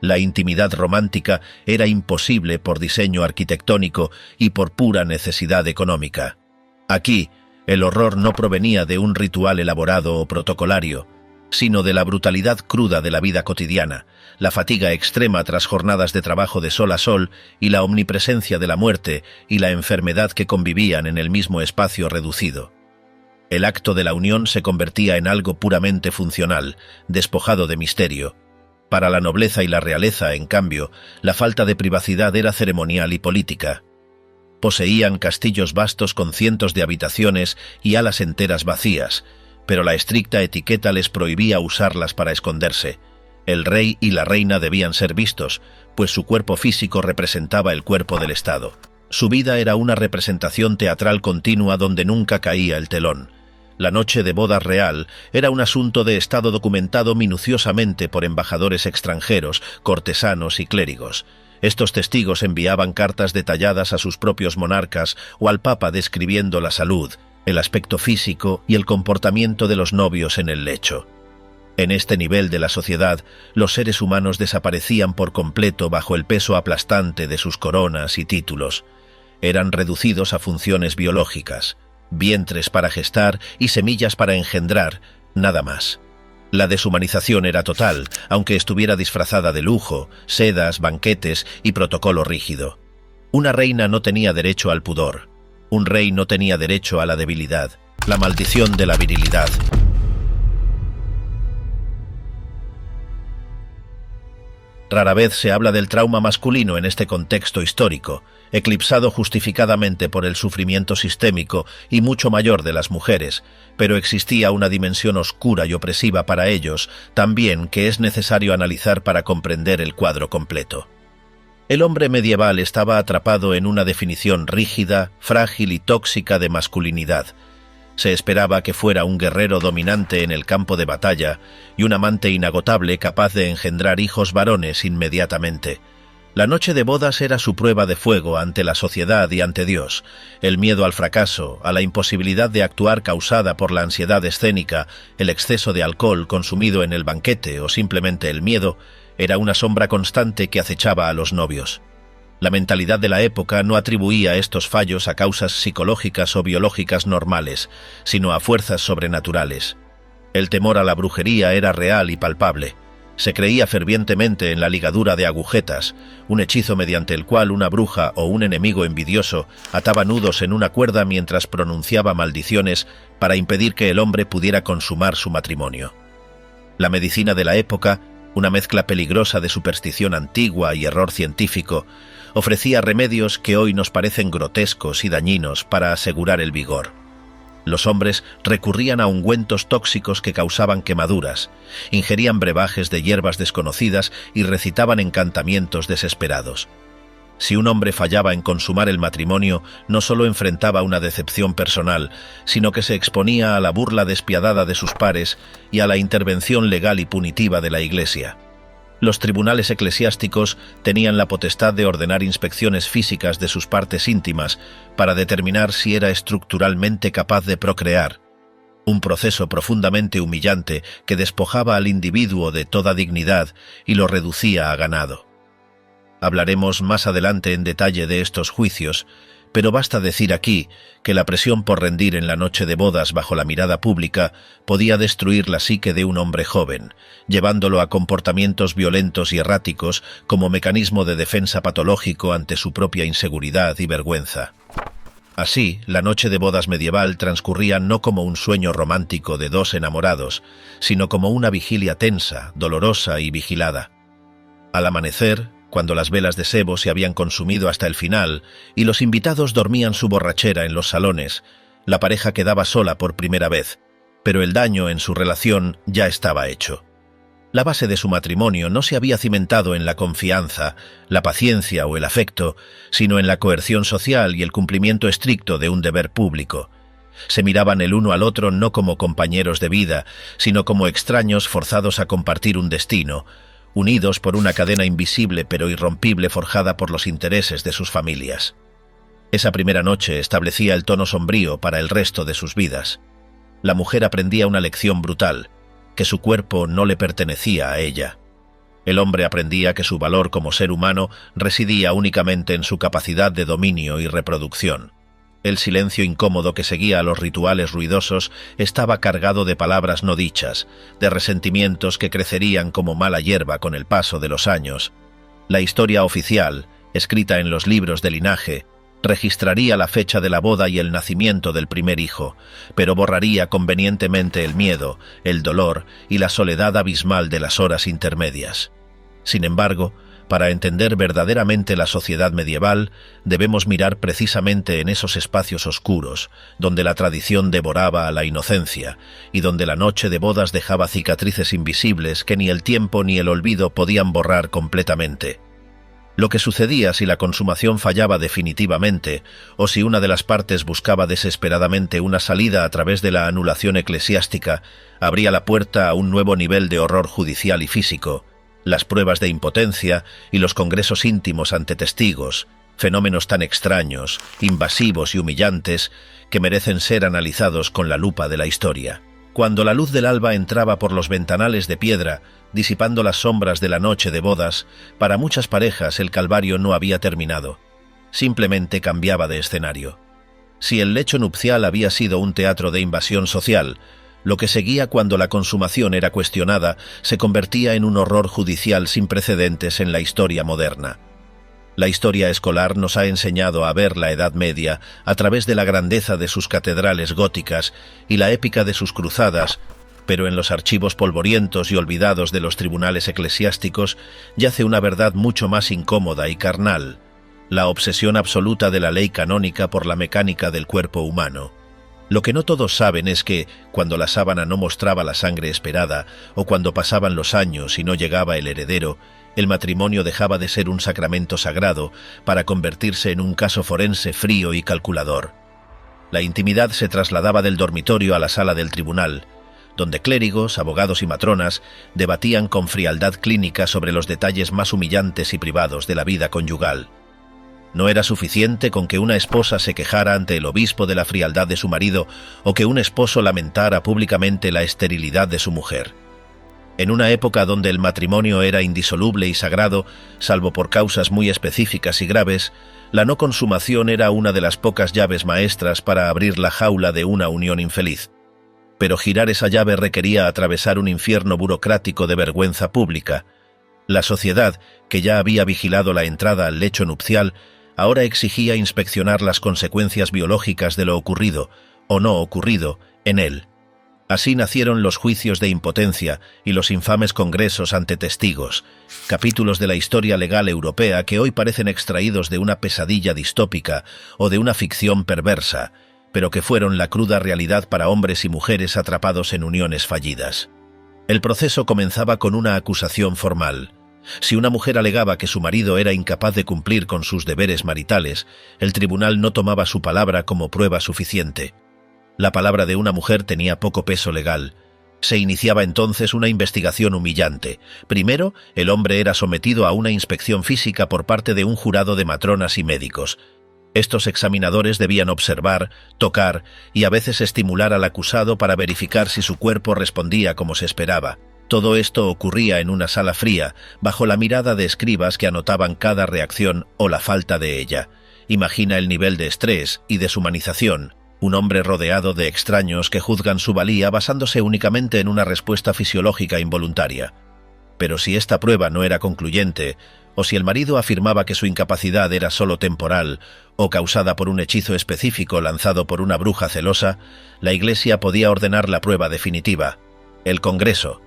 La intimidad romántica era imposible por diseño arquitectónico y por pura necesidad económica. Aquí, el horror no provenía de un ritual elaborado o protocolario, sino de la brutalidad cruda de la vida cotidiana, la fatiga extrema tras jornadas de trabajo de sol a sol y la omnipresencia de la muerte y la enfermedad que convivían en el mismo espacio reducido. El acto de la unión se convertía en algo puramente funcional, despojado de misterio. Para la nobleza y la realeza, en cambio, la falta de privacidad era ceremonial y política. Poseían castillos vastos con cientos de habitaciones y alas enteras vacías, pero la estricta etiqueta les prohibía usarlas para esconderse. El rey y la reina debían ser vistos, pues su cuerpo físico representaba el cuerpo del Estado. Su vida era una representación teatral continua donde nunca caía el telón. La noche de boda real era un asunto de Estado documentado minuciosamente por embajadores extranjeros, cortesanos y clérigos. Estos testigos enviaban cartas detalladas a sus propios monarcas o al Papa describiendo la salud, el aspecto físico y el comportamiento de los novios en el lecho. En este nivel de la sociedad, los seres humanos desaparecían por completo bajo el peso aplastante de sus coronas y títulos. Eran reducidos a funciones biológicas, vientres para gestar y semillas para engendrar, nada más. La deshumanización era total, aunque estuviera disfrazada de lujo, sedas, banquetes y protocolo rígido. Una reina no tenía derecho al pudor. Un rey no tenía derecho a la debilidad, la maldición de la virilidad. Rara vez se habla del trauma masculino en este contexto histórico, eclipsado justificadamente por el sufrimiento sistémico y mucho mayor de las mujeres, pero existía una dimensión oscura y opresiva para ellos, también que es necesario analizar para comprender el cuadro completo. El hombre medieval estaba atrapado en una definición rígida, frágil y tóxica de masculinidad. Se esperaba que fuera un guerrero dominante en el campo de batalla y un amante inagotable capaz de engendrar hijos varones inmediatamente. La noche de bodas era su prueba de fuego ante la sociedad y ante Dios. El miedo al fracaso, a la imposibilidad de actuar causada por la ansiedad escénica, el exceso de alcohol consumido en el banquete o simplemente el miedo, era una sombra constante que acechaba a los novios. La mentalidad de la época no atribuía estos fallos a causas psicológicas o biológicas normales, sino a fuerzas sobrenaturales. El temor a la brujería era real y palpable. Se creía fervientemente en la ligadura de agujetas, un hechizo mediante el cual una bruja o un enemigo envidioso ataba nudos en una cuerda mientras pronunciaba maldiciones para impedir que el hombre pudiera consumar su matrimonio. La medicina de la época, una mezcla peligrosa de superstición antigua y error científico, ofrecía remedios que hoy nos parecen grotescos y dañinos para asegurar el vigor. Los hombres recurrían a ungüentos tóxicos que causaban quemaduras, ingerían brebajes de hierbas desconocidas y recitaban encantamientos desesperados. Si un hombre fallaba en consumar el matrimonio, no solo enfrentaba una decepción personal, sino que se exponía a la burla despiadada de sus pares y a la intervención legal y punitiva de la Iglesia. Los tribunales eclesiásticos tenían la potestad de ordenar inspecciones físicas de sus partes íntimas para determinar si era estructuralmente capaz de procrear, un proceso profundamente humillante que despojaba al individuo de toda dignidad y lo reducía a ganado. Hablaremos más adelante en detalle de estos juicios, pero basta decir aquí que la presión por rendir en la noche de bodas bajo la mirada pública podía destruir la psique de un hombre joven, llevándolo a comportamientos violentos y erráticos como mecanismo de defensa patológico ante su propia inseguridad y vergüenza. Así, la noche de bodas medieval transcurría no como un sueño romántico de dos enamorados, sino como una vigilia tensa, dolorosa y vigilada. Al amanecer, cuando las velas de sebo se habían consumido hasta el final y los invitados dormían su borrachera en los salones, La pareja quedaba sola por primera vez, pero el daño en su relación ya estaba hecho. La base de su matrimonio no se había cimentado en la confianza, la paciencia o el afecto, sino en la coerción social y el cumplimiento estricto de un deber público. Se miraban el uno al otro no como compañeros de vida, sino como extraños forzados a compartir un destino, unidos por una cadena invisible pero irrompible forjada por los intereses de sus familias. Esa primera noche establecía el tono sombrío para el resto de sus vidas. La mujer aprendía una lección brutal, que su cuerpo no le pertenecía a ella. El hombre aprendía que su valor como ser humano residía únicamente en su capacidad de dominio y reproducción. El silencio incómodo que seguía a los rituales ruidosos estaba cargado de palabras no dichas, de resentimientos que crecerían como mala hierba con el paso de los años. La historia oficial, escrita en los libros de linaje, registraría la fecha de la boda y el nacimiento del primer hijo, pero borraría convenientemente el miedo, el dolor y la soledad abismal de las horas intermedias. Sin embargo, para entender verdaderamente la sociedad medieval, debemos mirar precisamente en esos espacios oscuros, donde la tradición devoraba a la inocencia, y donde la noche de bodas dejaba cicatrices invisibles que ni el tiempo ni el olvido podían borrar completamente. Lo que sucedía si la consumación fallaba definitivamente, o si una de las partes buscaba desesperadamente una salida a través de la anulación eclesiástica, abría la puerta a un nuevo nivel de horror judicial y físico, las pruebas de impotencia y los congresos íntimos ante testigos, fenómenos tan extraños, invasivos y humillantes que merecen ser analizados con la lupa de la historia. Cuando la luz del alba entraba por los ventanales de piedra, disipando las sombras de la noche de bodas, para muchas parejas el calvario no había terminado. Simplemente cambiaba de escenario. Si el lecho nupcial había sido un teatro de invasión social, lo que seguía cuando la consumación era cuestionada se convertía en un horror judicial sin precedentes en la historia moderna. La historia escolar nos ha enseñado a ver la Edad Media a través de la grandeza de sus catedrales góticas y la épica de sus cruzadas, pero en los archivos polvorientos y olvidados de los tribunales eclesiásticos yace una verdad mucho más incómoda y carnal, la obsesión absoluta de la ley canónica por la mecánica del cuerpo humano. Lo que no todos saben es que, cuando la sábana no mostraba la sangre esperada, o cuando pasaban los años y no llegaba el heredero, el matrimonio dejaba de ser un sacramento sagrado para convertirse en un caso forense frío y calculador. La intimidad se trasladaba del dormitorio a la sala del tribunal, donde clérigos, abogados y matronas debatían con frialdad clínica sobre los detalles más humillantes y privados de la vida conyugal. No era suficiente con que una esposa se quejara ante el obispo de la frialdad de su marido o que un esposo lamentara públicamente la esterilidad de su mujer. En una época donde el matrimonio era indisoluble y sagrado, salvo por causas muy específicas y graves, la no consumación era una de las pocas llaves maestras para abrir la jaula de una unión infeliz. Pero girar esa llave requería atravesar un infierno burocrático de vergüenza pública. La sociedad, que ya había vigilado la entrada al lecho nupcial, ahora exigía inspeccionar las consecuencias biológicas de lo ocurrido, o no ocurrido, en él. Así nacieron los juicios de impotencia y los infames congresos ante testigos, capítulos de la historia legal europea que hoy parecen extraídos de una pesadilla distópica o de una ficción perversa, pero que fueron la cruda realidad para hombres y mujeres atrapados en uniones fallidas. El proceso comenzaba con una acusación formal. Si una mujer alegaba que su marido era incapaz de cumplir con sus deberes maritales, el tribunal no tomaba su palabra como prueba suficiente. La palabra de una mujer tenía poco peso legal. Se iniciaba entonces una investigación humillante. Primero, el hombre era sometido a una inspección física por parte de un jurado de matronas y médicos. Estos examinadores debían observar, tocar y a veces estimular al acusado para verificar si su cuerpo respondía como se esperaba. Todo esto ocurría en una sala fría, bajo la mirada de escribas que anotaban cada reacción o la falta de ella. Imagina el nivel de estrés y deshumanización. Un hombre rodeado de extraños que juzgan su valía basándose únicamente en una respuesta fisiológica involuntaria. Pero si esta prueba no era concluyente, o si el marido afirmaba que su incapacidad era solo temporal o causada por un hechizo específico lanzado por una bruja celosa, la Iglesia podía ordenar la prueba definitiva, el Congreso.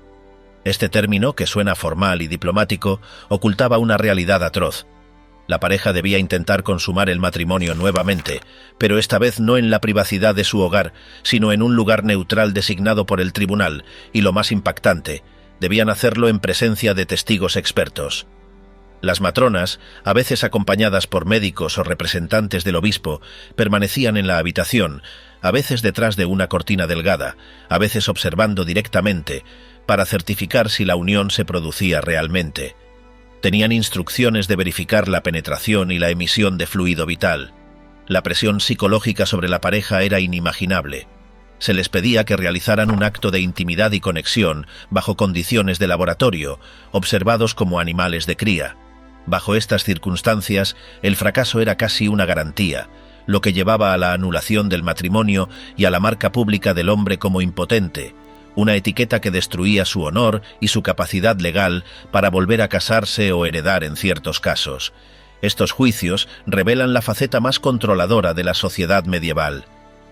Este término, que suena formal y diplomático, ocultaba una realidad atroz. La pareja debía intentar consumar el matrimonio nuevamente, pero esta vez no en la privacidad de su hogar, sino en un lugar neutral designado por el tribunal, y lo más impactante, debían hacerlo en presencia de testigos expertos. Las matronas, a veces acompañadas por médicos o representantes del obispo, permanecían en la habitación, a veces detrás de una cortina delgada, a veces observando directamente, para certificar si la unión se producía realmente. Tenían instrucciones de verificar la penetración y la emisión de fluido vital. La presión psicológica sobre la pareja era inimaginable. Se les pedía que realizaran un acto de intimidad y conexión bajo condiciones de laboratorio, observados como animales de cría. Bajo estas circunstancias, el fracaso era casi una garantía, lo que llevaba a la anulación del matrimonio y a la marca pública del hombre como impotente, una etiqueta que destruía su honor y su capacidad legal para volver a casarse o heredar en ciertos casos. Estos juicios revelan la faceta más controladora de la sociedad medieval.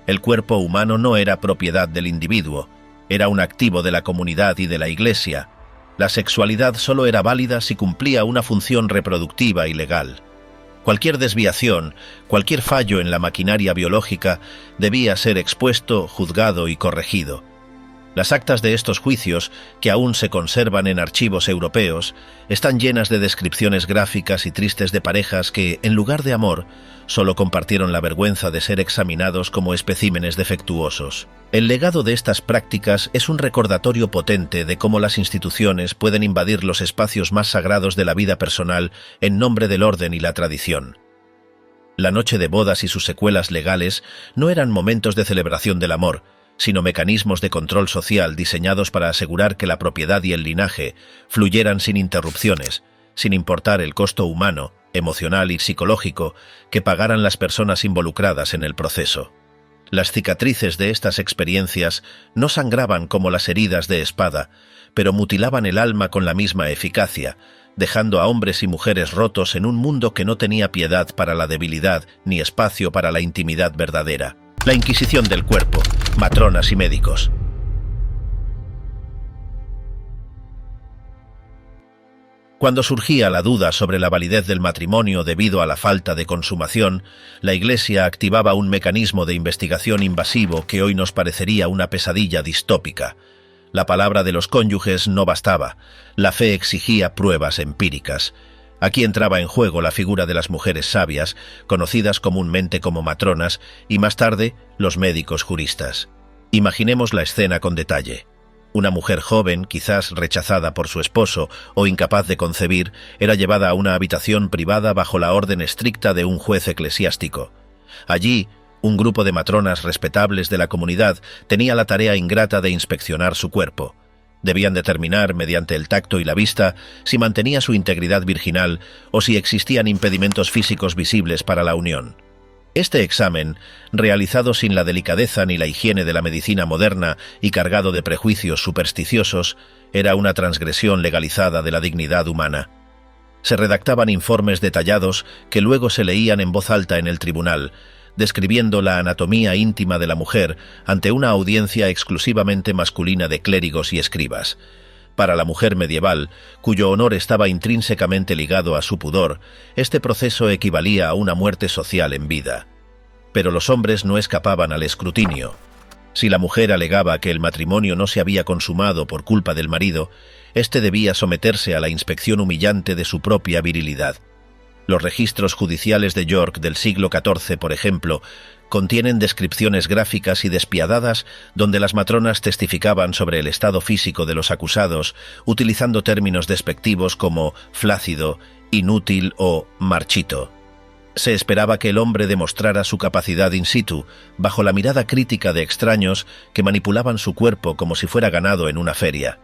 El cuerpo humano no era propiedad del individuo, era un activo de la comunidad y de la Iglesia. La sexualidad solo era válida si cumplía una función reproductiva y legal. Cualquier desviación, cualquier fallo en la maquinaria biológica debía ser expuesto, juzgado y corregido. Las actas de estos juicios, que aún se conservan en archivos europeos, están llenas de descripciones gráficas y tristes de parejas que, en lugar de amor, solo compartieron la vergüenza de ser examinados como especímenes defectuosos. El legado de estas prácticas es un recordatorio potente de cómo las instituciones pueden invadir los espacios más sagrados de la vida personal en nombre del orden y la tradición. La noche de bodas y sus secuelas legales no eran momentos de celebración del amor, sino mecanismos de control social diseñados para asegurar que la propiedad y el linaje fluyeran sin interrupciones, sin importar el costo humano, emocional y psicológico que pagaran las personas involucradas en el proceso. Las cicatrices de estas experiencias no sangraban como las heridas de espada, pero mutilaban el alma con la misma eficacia, dejando a hombres y mujeres rotos en un mundo que no tenía piedad para la debilidad ni espacio para la intimidad verdadera. La Inquisición del cuerpo, matronas y médicos. Cuando surgía la duda sobre la validez del matrimonio debido a la falta de consumación, la Iglesia activaba un mecanismo de investigación invasivo que hoy nos parecería una pesadilla distópica. La palabra de los cónyuges no bastaba, la fe exigía pruebas empíricas. Aquí entraba en juego la figura de las mujeres sabias, conocidas comúnmente como matronas, y más tarde, los médicos juristas. Imaginemos la escena con detalle. Una mujer joven, quizás rechazada por su esposo o incapaz de concebir, era llevada a una habitación privada bajo la orden estricta de un juez eclesiástico. Allí, un grupo de matronas respetables de la comunidad tenía la tarea ingrata de inspeccionar su cuerpo. Debían determinar, mediante el tacto y la vista, si mantenía su integridad virginal o si existían impedimentos físicos visibles para la unión. Este examen, realizado sin la delicadeza ni la higiene de la medicina moderna y cargado de prejuicios supersticiosos, era una transgresión legalizada de la dignidad humana. Se redactaban informes detallados que luego se leían en voz alta en el tribunal, describiendo la anatomía íntima de la mujer ante una audiencia exclusivamente masculina de clérigos y escribas. Para la mujer medieval, cuyo honor estaba intrínsecamente ligado a su pudor, este proceso equivalía a una muerte social en vida. Pero los hombres no escapaban al escrutinio. Si la mujer alegaba que el matrimonio no se había consumado por culpa del marido, éste debía someterse a la inspección humillante de su propia virilidad. Los registros judiciales de York del siglo XIV, por ejemplo, contienen descripciones gráficas y despiadadas donde las matronas testificaban sobre el estado físico de los acusados, utilizando términos despectivos como flácido, inútil o marchito. Se esperaba que el hombre demostrara su capacidad in situ, bajo la mirada crítica de extraños que manipulaban su cuerpo como si fuera ganado en una feria.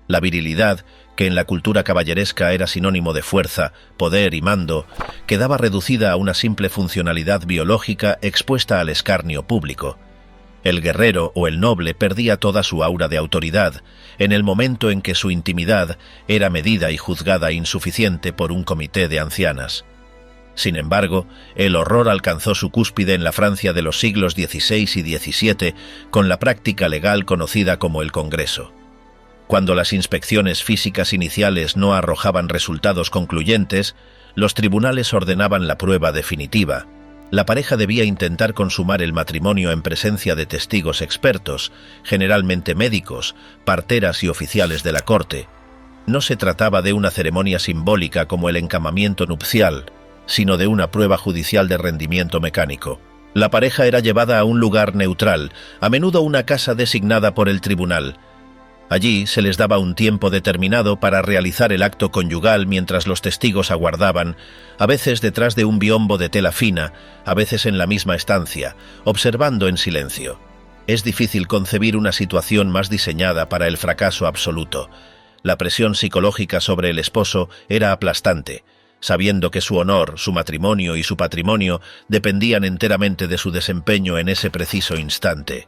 La virilidad, que en la cultura caballeresca era sinónimo de fuerza, poder y mando, quedaba reducida a una simple funcionalidad biológica expuesta al escarnio público. El guerrero o el noble perdía toda su aura de autoridad, en el momento en que su intimidad era medida y juzgada insuficiente por un comité de ancianas. Sin embargo, el horror alcanzó su cúspide en la Francia de los siglos XVI y XVII con la práctica legal conocida como el Congreso. Cuando las inspecciones físicas iniciales no arrojaban resultados concluyentes, los tribunales ordenaban la prueba definitiva. La pareja debía intentar consumar el matrimonio en presencia de testigos expertos, generalmente médicos, parteras y oficiales de la corte. No se trataba de una ceremonia simbólica como el encamamiento nupcial, sino de una prueba judicial de rendimiento mecánico. La pareja era llevada a un lugar neutral, a menudo una casa designada por el tribunal. Allí se les daba un tiempo determinado para realizar el acto conyugal mientras los testigos aguardaban, a veces detrás de un biombo de tela fina, a veces en la misma estancia, observando en silencio. Es difícil concebir una situación más diseñada para el fracaso absoluto. La presión psicológica sobre el esposo era aplastante, sabiendo que su honor, su matrimonio y su patrimonio dependían enteramente de su desempeño en ese preciso instante.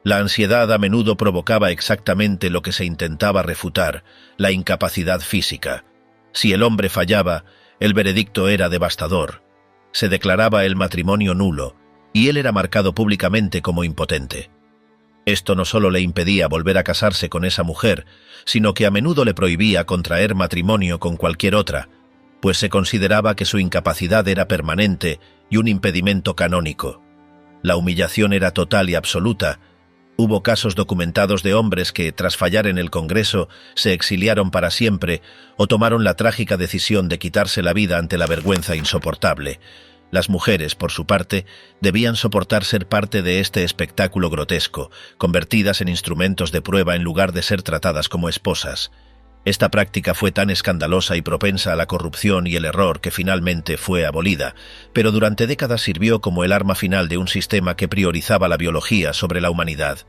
La ansiedad a menudo provocaba exactamente lo que se intentaba refutar, la incapacidad física. Si el hombre fallaba, el veredicto era devastador. Se declaraba el matrimonio nulo, y él era marcado públicamente como impotente. Esto no solo le impedía volver a casarse con esa mujer, sino que a menudo le prohibía contraer matrimonio con cualquier otra, pues se consideraba que su incapacidad era permanente y un impedimento canónico. La humillación era total y absoluta. Hubo casos documentados de hombres que, tras fallar en el Congreso, se exiliaron para siempre o tomaron la trágica decisión de quitarse la vida ante la vergüenza insoportable. Las mujeres, por su parte, debían soportar ser parte de este espectáculo grotesco, convertidas en instrumentos de prueba en lugar de ser tratadas como esposas. Esta práctica fue tan escandalosa y propensa a la corrupción y el error que finalmente fue abolida, pero durante décadas sirvió como el arma final de un sistema que priorizaba la biología sobre la humanidad.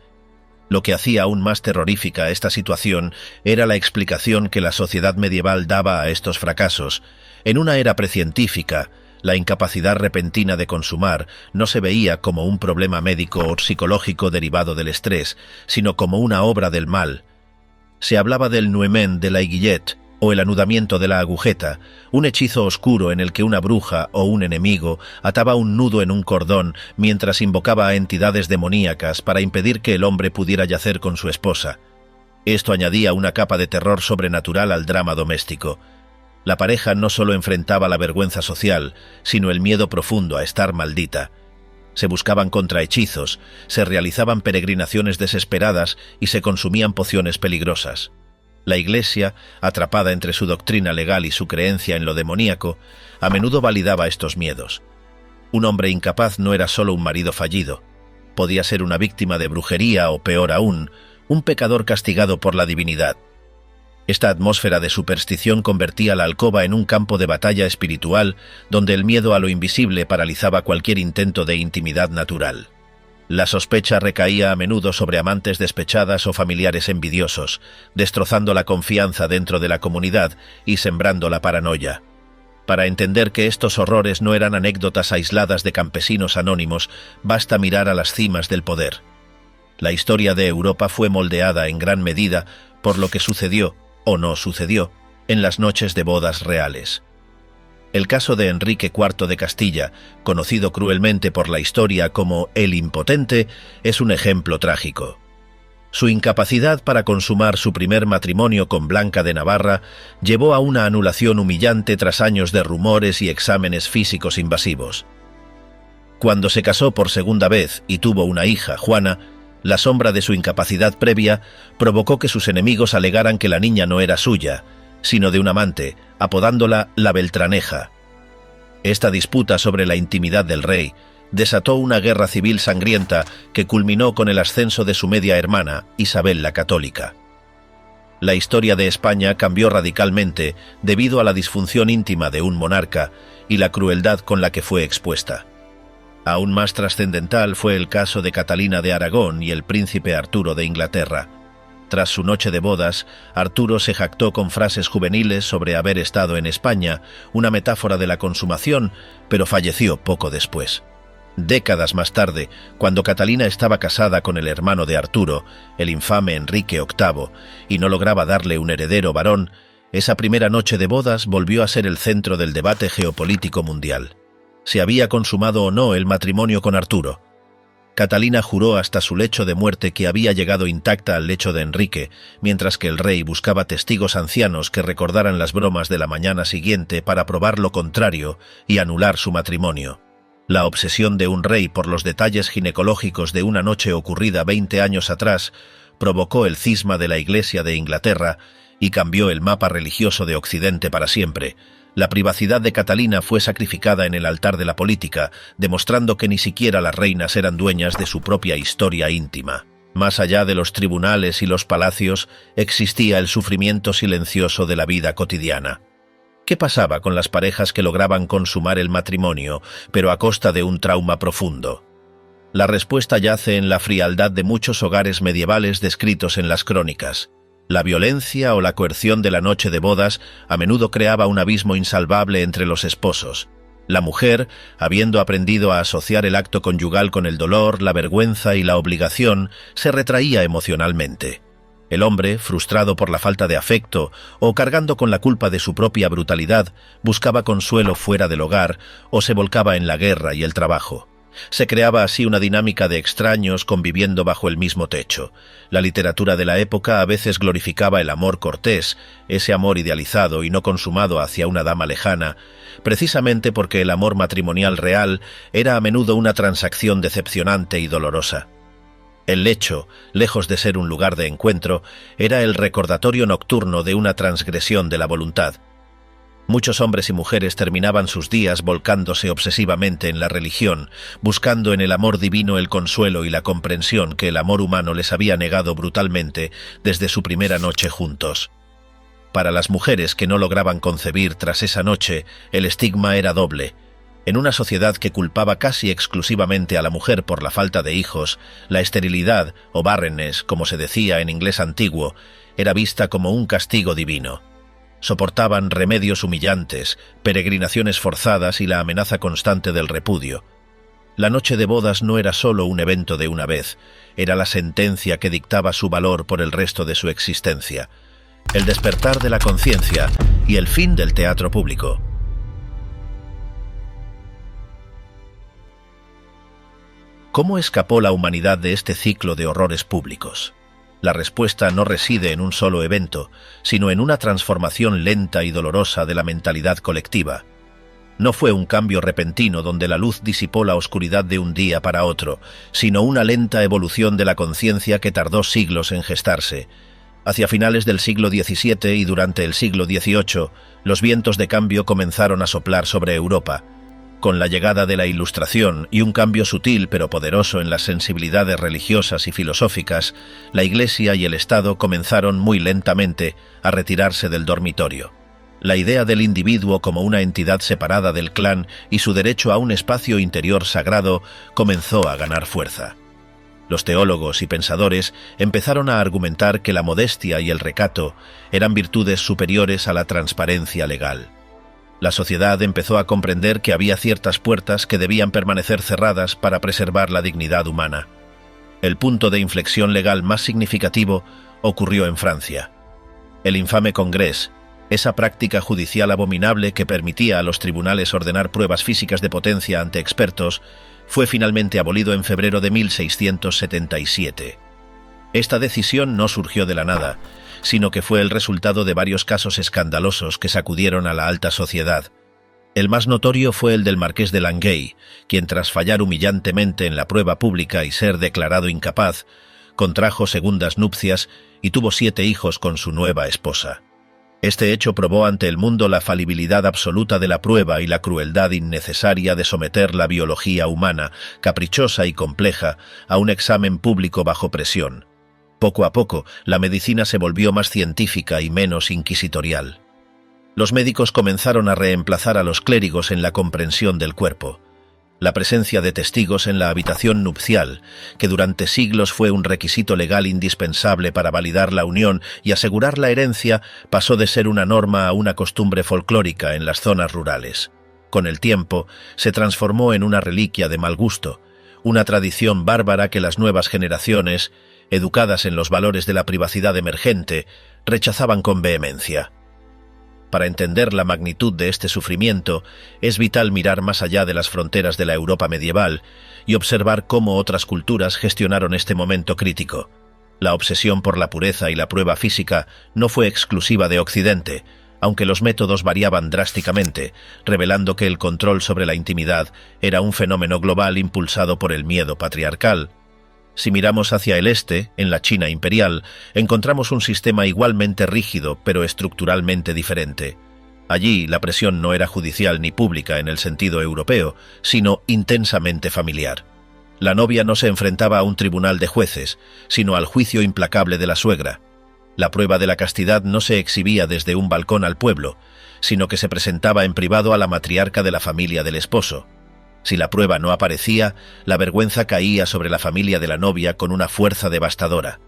Lo que hacía aún más terrorífica esta situación era la explicación que la sociedad medieval daba a estos fracasos. En una era precientífica, la incapacidad repentina de consumar no se veía como un problema médico o psicológico derivado del estrés, sino como una obra del mal. Se hablaba del nuemen de la aiguillette, o el anudamiento de la agujeta, un hechizo oscuro en el que una bruja o un enemigo ataba un nudo en un cordón mientras invocaba a entidades demoníacas para impedir que el hombre pudiera yacer con su esposa. Esto añadía una capa de terror sobrenatural al drama doméstico. La pareja no solo enfrentaba la vergüenza social, sino el miedo profundo a estar maldita. Se buscaban contrahechizos, se realizaban peregrinaciones desesperadas y se consumían pociones peligrosas. La Iglesia, atrapada entre su doctrina legal y su creencia en lo demoníaco, a menudo validaba estos miedos. Un hombre incapaz no era solo un marido fallido. Podía ser una víctima de brujería o, peor aún, un pecador castigado por la divinidad. Esta atmósfera de superstición convertía la alcoba en un campo de batalla espiritual donde el miedo a lo invisible paralizaba cualquier intento de intimidad natural. La sospecha recaía a menudo sobre amantes despechadas o familiares envidiosos, destrozando la confianza dentro de la comunidad y sembrando la paranoia. Para entender que estos horrores no eran anécdotas aisladas de campesinos anónimos, basta mirar a las cimas del poder. La historia de Europa fue moldeada en gran medida por lo que sucedió, o no sucedió, en las noches de bodas reales. El caso de Enrique IV de Castilla, conocido cruelmente por la historia como el Impotente, es un ejemplo trágico. Su incapacidad para consumar su primer matrimonio con Blanca de Navarra llevó a una anulación humillante tras años de rumores y exámenes físicos invasivos. Cuando se casó por segunda vez y tuvo una hija, Juana, la sombra de su incapacidad previa provocó que sus enemigos alegaran que la niña no era suya, sino de un amante, apodándola la Beltraneja. Esta disputa sobre la intimidad del rey desató una guerra civil sangrienta que culminó con el ascenso de su media hermana, Isabel la Católica. La historia de España cambió radicalmente debido a la disfunción íntima de un monarca y la crueldad con la que fue expuesta. Aún más trascendental fue el caso de Catalina de Aragón y el príncipe Arturo de Inglaterra. Tras su noche de bodas, Arturo se jactó con frases juveniles sobre haber estado en España, una metáfora de la consumación, pero falleció poco después. Décadas más tarde, cuando Catalina estaba casada con el hermano de Arturo, el infame Enrique VIII, y no lograba darle un heredero varón, esa primera noche de bodas volvió a ser el centro del debate geopolítico mundial. ¿Se había consumado o no el matrimonio con Arturo? Catalina juró hasta su lecho de muerte que había llegado intacta al lecho de Enrique, mientras que el rey buscaba testigos ancianos que recordaran las bromas de la mañana siguiente para probar lo contrario y anular su matrimonio. La obsesión de un rey por los detalles ginecológicos de una noche ocurrida 20 años atrás provocó el cisma de la Iglesia de Inglaterra y cambió el mapa religioso de Occidente para siempre. La privacidad de Catalina fue sacrificada en el altar de la política, demostrando que ni siquiera las reinas eran dueñas de su propia historia íntima. Más allá de los tribunales y los palacios, existía el sufrimiento silencioso de la vida cotidiana. ¿Qué pasaba con las parejas que lograban consumar el matrimonio, pero a costa de un trauma profundo? La respuesta yace en la frialdad de muchos hogares medievales descritos en las crónicas. La violencia o la coerción de la noche de bodas a menudo creaba un abismo insalvable entre los esposos. La mujer, habiendo aprendido a asociar el acto conyugal con el dolor, la vergüenza y la obligación, se retraía emocionalmente. El hombre, frustrado por la falta de afecto o cargando con la culpa de su propia brutalidad, buscaba consuelo fuera del hogar o se volcaba en la guerra y el trabajo. Se creaba así una dinámica de extraños conviviendo bajo el mismo techo. La literatura de la época a veces glorificaba el amor cortés, ese amor idealizado y no consumado hacia una dama lejana, precisamente porque el amor matrimonial real era a menudo una transacción decepcionante y dolorosa. El lecho, lejos de ser un lugar de encuentro, era el recordatorio nocturno de una transgresión de la voluntad. Muchos hombres y mujeres terminaban sus días volcándose obsesivamente en la religión, buscando en el amor divino el consuelo y la comprensión que el amor humano les había negado brutalmente desde su primera noche juntos. Para las mujeres que no lograban concebir tras esa noche, el estigma era doble. En una sociedad que culpaba casi exclusivamente a la mujer por la falta de hijos, la esterilidad, o barrenness, como se decía en inglés antiguo, era vista como un castigo divino. Soportaban remedios humillantes, peregrinaciones forzadas y la amenaza constante del repudio. La noche de bodas no era solo un evento de una vez, era la sentencia que dictaba su valor por el resto de su existencia, el despertar de la conciencia y el fin del teatro público. ¿Cómo escapó la humanidad de este ciclo de horrores públicos? La respuesta no reside en un solo evento, sino en una transformación lenta y dolorosa de la mentalidad colectiva. No fue un cambio repentino donde la luz disipó la oscuridad de un día para otro, sino una lenta evolución de la conciencia que tardó siglos en gestarse. Hacia finales del siglo XVII y durante el siglo XVIII, los vientos de cambio comenzaron a soplar sobre Europa. Con la llegada de la Ilustración y un cambio sutil pero poderoso en las sensibilidades religiosas y filosóficas, la Iglesia y el Estado comenzaron muy lentamente a retirarse del dormitorio. La idea del individuo como una entidad separada del clan y su derecho a un espacio interior sagrado comenzó a ganar fuerza. Los teólogos y pensadores empezaron a argumentar que la modestia y el recato eran virtudes superiores a la transparencia legal. La sociedad empezó a comprender que había ciertas puertas que debían permanecer cerradas para preservar la dignidad humana. El punto de inflexión legal más significativo ocurrió en Francia. El infame Congrés, esa práctica judicial abominable que permitía a los tribunales ordenar pruebas físicas de potencia ante expertos, fue finalmente abolido en febrero de 1677. Esta decisión no surgió de la nada, sino que fue el resultado de varios casos escandalosos que sacudieron a la alta sociedad. El más notorio fue el del marqués de Langeais, quien tras fallar humillantemente en la prueba pública y ser declarado incapaz, contrajo segundas nupcias y tuvo 7 hijos con su nueva esposa. Este hecho probó ante el mundo la falibilidad absoluta de la prueba y la crueldad innecesaria de someter la biología humana, caprichosa y compleja, a un examen público bajo presión. Poco a poco, la medicina se volvió más científica y menos inquisitorial. Los médicos comenzaron a reemplazar a los clérigos en la comprensión del cuerpo. La presencia de testigos en la habitación nupcial, que durante siglos fue un requisito legal indispensable para validar la unión y asegurar la herencia, pasó de ser una norma a una costumbre folclórica en las zonas rurales. Con el tiempo, se transformó en una reliquia de mal gusto, una tradición bárbara que las nuevas generaciones, educadas en los valores de la privacidad emergente, rechazaban con vehemencia. Para entender la magnitud de este sufrimiento, es vital mirar más allá de las fronteras de la Europa medieval y observar cómo otras culturas gestionaron este momento crítico. La obsesión por la pureza y la prueba física no fue exclusiva de Occidente, aunque los métodos variaban drásticamente, revelando que el control sobre la intimidad era un fenómeno global impulsado por el miedo patriarcal. Si miramos hacia el este, en la China imperial, encontramos un sistema igualmente rígido, pero estructuralmente diferente. Allí, la presión no era judicial ni pública en el sentido europeo, sino intensamente familiar. La novia no se enfrentaba a un tribunal de jueces, sino al juicio implacable de la suegra. La prueba de la castidad no se exhibía desde un balcón al pueblo, sino que se presentaba en privado a la matriarca de la familia del esposo. Si la prueba no aparecía, la vergüenza caía sobre la familia de la novia con una fuerza devastadora.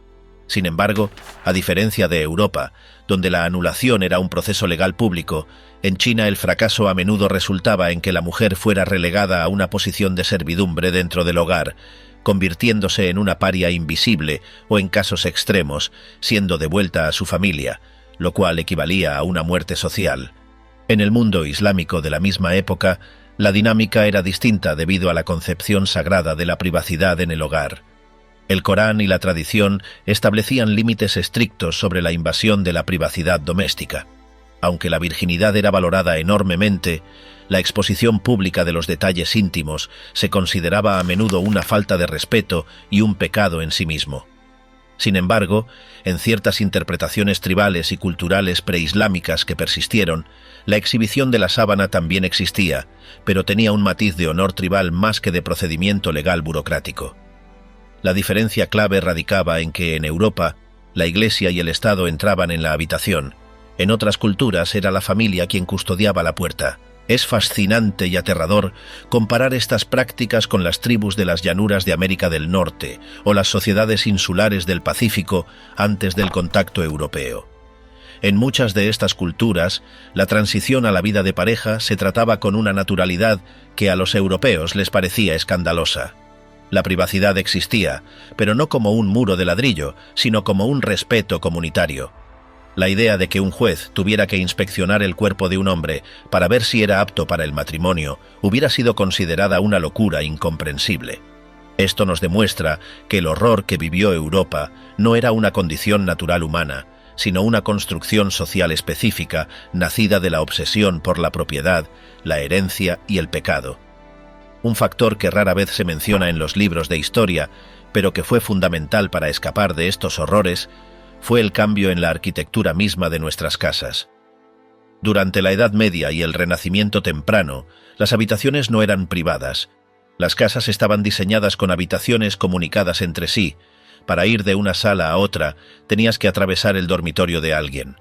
Sin embargo, a diferencia de Europa, donde la anulación era un proceso legal público, en China el fracaso a menudo resultaba en que la mujer fuera relegada a una posición de servidumbre dentro del hogar, convirtiéndose en una paria invisible o, en casos extremos, siendo devuelta a su familia, lo cual equivalía a una muerte social. En el mundo islámico de la misma época, la dinámica era distinta debido a la concepción sagrada de la privacidad en el hogar. El Corán y la tradición establecían límites estrictos sobre la invasión de la privacidad doméstica. Aunque la virginidad era valorada enormemente, la exposición pública de los detalles íntimos se consideraba a menudo una falta de respeto y un pecado en sí mismo. Sin embargo, en ciertas interpretaciones tribales y culturales preislámicas que persistieron, la exhibición de la sábana también existía, pero tenía un matiz de honor tribal más que de procedimiento legal burocrático. La diferencia clave radicaba en que en Europa, la Iglesia y el Estado entraban en la habitación. En otras culturas era la familia quien custodiaba la puerta. Es fascinante y aterrador comparar estas prácticas con las tribus de las llanuras de América del Norte o las sociedades insulares del Pacífico antes del contacto europeo. En muchas de estas culturas, la transición a la vida de pareja se trataba con una naturalidad que a los europeos les parecía escandalosa. La privacidad existía, pero no como un muro de ladrillo, sino como un respeto comunitario. La idea de que un juez tuviera que inspeccionar el cuerpo de un hombre para ver si era apto para el matrimonio hubiera sido considerada una locura incomprensible. Esto nos demuestra que el horror que vivió Europa no era una condición natural humana, sino una construcción social específica nacida de la obsesión por la propiedad, la herencia y el pecado. Un factor que rara vez se menciona en los libros de historia, pero que fue fundamental para escapar de estos horrores, fue el cambio en la arquitectura misma de nuestras casas. Durante la Edad Media y el Renacimiento temprano, las habitaciones no eran privadas. Las casas estaban diseñadas con habitaciones comunicadas entre sí. Para ir de una sala a otra, tenías que atravesar el dormitorio de alguien.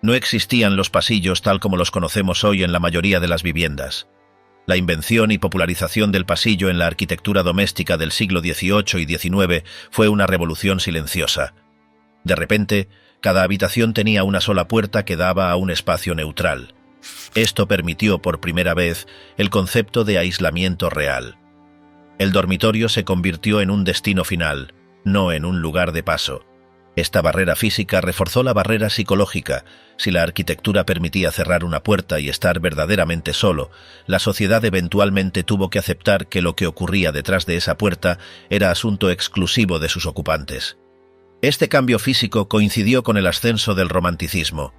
No existían los pasillos tal como los conocemos hoy en la mayoría de las viviendas. La invención y popularización del pasillo en la arquitectura doméstica del siglo XVIII y XIX fue una revolución silenciosa. De repente, cada habitación tenía una sola puerta que daba a un espacio neutral. Esto permitió por primera vez el concepto de aislamiento real. El dormitorio se convirtió en un destino final, no en un lugar de paso. Esta barrera física reforzó la barrera psicológica. Si la arquitectura permitía cerrar una puerta y estar verdaderamente solo, la sociedad eventualmente tuvo que aceptar que lo que ocurría detrás de esa puerta era asunto exclusivo de sus ocupantes. Este cambio físico coincidió con el ascenso del romanticismo.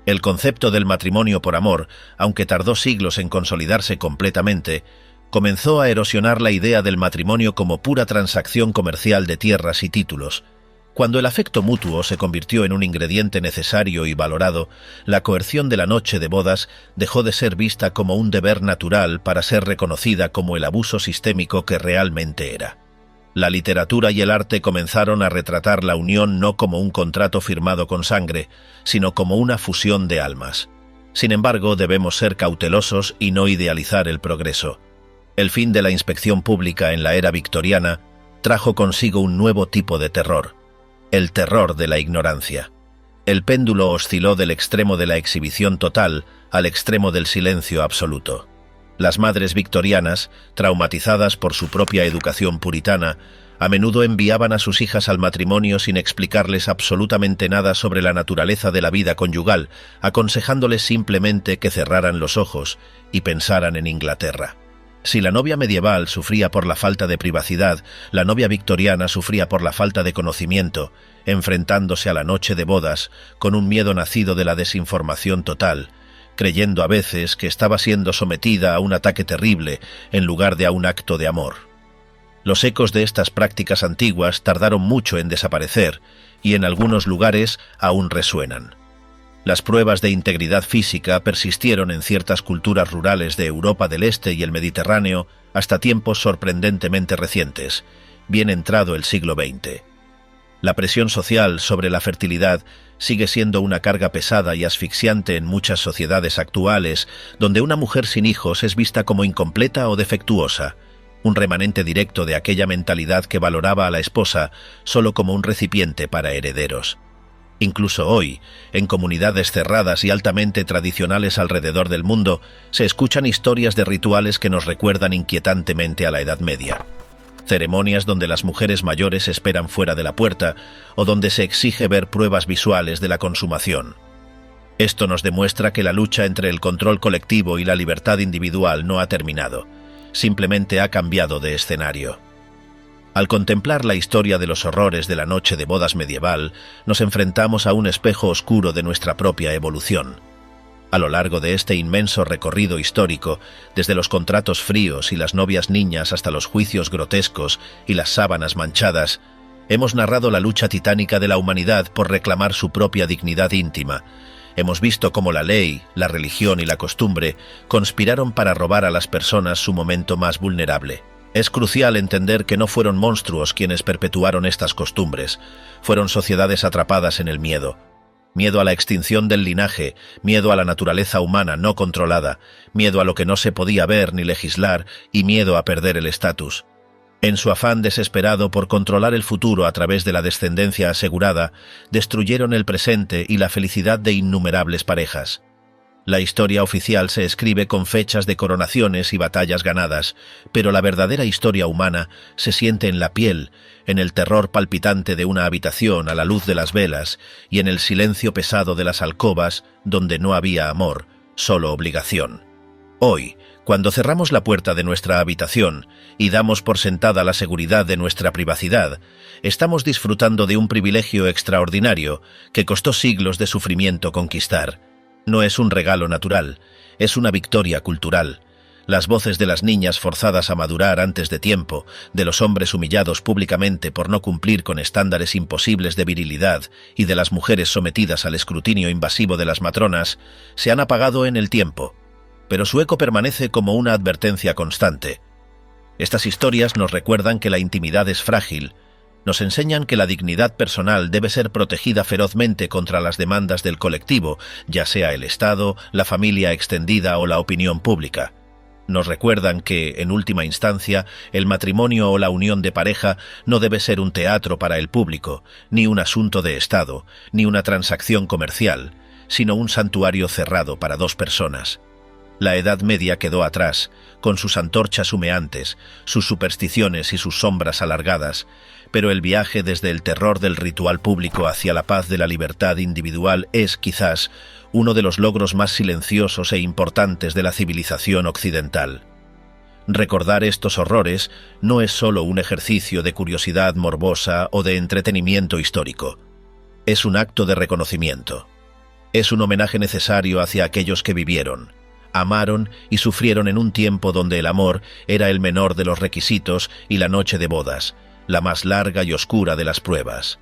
El concepto del matrimonio por amor, aunque tardó siglos en consolidarse completamente, comenzó a erosionar la idea del matrimonio como pura transacción comercial de tierras y títulos. Cuando el afecto mutuo se convirtió en un ingrediente necesario y valorado, la coerción de la noche de bodas dejó de ser vista como un deber natural para ser reconocida como el abuso sistémico que realmente era. La literatura y el arte comenzaron a retratar la unión no como un contrato firmado con sangre, sino como una fusión de almas. Sin embargo, debemos ser cautelosos y no idealizar el progreso. El fin de la inspección pública en la era victoriana trajo consigo un nuevo tipo de terror, el terror de la ignorancia. El péndulo osciló del extremo de la exhibición total al extremo del silencio absoluto. Las madres victorianas, traumatizadas por su propia educación puritana, a menudo enviaban a sus hijas al matrimonio sin explicarles absolutamente nada sobre la naturaleza de la vida conyugal, aconsejándoles simplemente que cerraran los ojos y pensaran en Inglaterra. Si la novia medieval sufría por la falta de privacidad, la novia victoriana sufría por la falta de conocimiento, enfrentándose a la noche de bodas con un miedo nacido de la desinformación total, creyendo a veces que estaba siendo sometida a un ataque terrible en lugar de a un acto de amor. Los ecos de estas prácticas antiguas tardaron mucho en desaparecer y en algunos lugares aún resuenan. Las pruebas de integridad física persistieron en ciertas culturas rurales de Europa del Este y el Mediterráneo hasta tiempos sorprendentemente recientes, bien entrado el siglo XX. La presión social sobre la fertilidad sigue siendo una carga pesada y asfixiante en muchas sociedades actuales, donde una mujer sin hijos es vista como incompleta o defectuosa, un remanente directo de aquella mentalidad que valoraba a la esposa solo como un recipiente para herederos. Incluso hoy, en comunidades cerradas y altamente tradicionales alrededor del mundo, se escuchan historias de rituales que nos recuerdan inquietantemente a la Edad Media. Ceremonias donde las mujeres mayores esperan fuera de la puerta o donde se exige ver pruebas visuales de la consumación. Esto nos demuestra que la lucha entre el control colectivo y la libertad individual no ha terminado, simplemente ha cambiado de escenario. Al contemplar la historia de los horrores de la noche de bodas medieval, nos enfrentamos a un espejo oscuro de nuestra propia evolución. A lo largo de este inmenso recorrido histórico, desde los contratos fríos y las novias niñas hasta los juicios grotescos y las sábanas manchadas, hemos narrado la lucha titánica de la humanidad por reclamar su propia dignidad íntima. Hemos visto cómo la ley, la religión y la costumbre conspiraron para robar a las personas su momento más vulnerable. Es crucial entender que no fueron monstruos quienes perpetuaron estas costumbres, fueron sociedades atrapadas en el miedo. Miedo a la extinción del linaje, miedo a la naturaleza humana no controlada, miedo a lo que no se podía ver ni legislar y miedo a perder el estatus. En su afán desesperado por controlar el futuro a través de la descendencia asegurada, destruyeron el presente y la felicidad de innumerables parejas. La historia oficial se escribe con fechas de coronaciones y batallas ganadas, pero la verdadera historia humana se siente en la piel, en el terror palpitante de una habitación a la luz de las velas y en el silencio pesado de las alcobas donde no había amor, solo obligación. Hoy, cuando cerramos la puerta de nuestra habitación y damos por sentada la seguridad de nuestra privacidad, estamos disfrutando de un privilegio extraordinario que costó siglos de sufrimiento conquistar. No es un regalo natural, es una victoria cultural. Las voces de las niñas forzadas a madurar antes de tiempo, de los hombres humillados públicamente por no cumplir con estándares imposibles de virilidad y de las mujeres sometidas al escrutinio invasivo de las matronas, se han apagado en el tiempo, pero su eco permanece como una advertencia constante. Estas historias nos recuerdan que la intimidad es frágil, nos enseñan que la dignidad personal debe ser protegida ferozmente contra las demandas del colectivo, ya sea el Estado, la familia extendida o la opinión pública. Nos recuerdan que, en última instancia, el matrimonio o la unión de pareja no debe ser un teatro para el público, ni un asunto de Estado, ni una transacción comercial, sino un santuario cerrado para dos personas. La Edad Media quedó atrás, con sus antorchas humeantes, sus supersticiones y sus sombras alargadas, pero el viaje desde el terror del ritual público hacia la paz de la libertad individual es, quizás, uno de los logros más silenciosos e importantes de la civilización occidental. Recordar estos horrores no es solo un ejercicio de curiosidad morbosa o de entretenimiento histórico. Es un acto de reconocimiento. Es un homenaje necesario hacia aquellos que vivieron, amaron y sufrieron en un tiempo donde el amor era el menor de los requisitos y la noche de bodas, la más larga y oscura de las pruebas.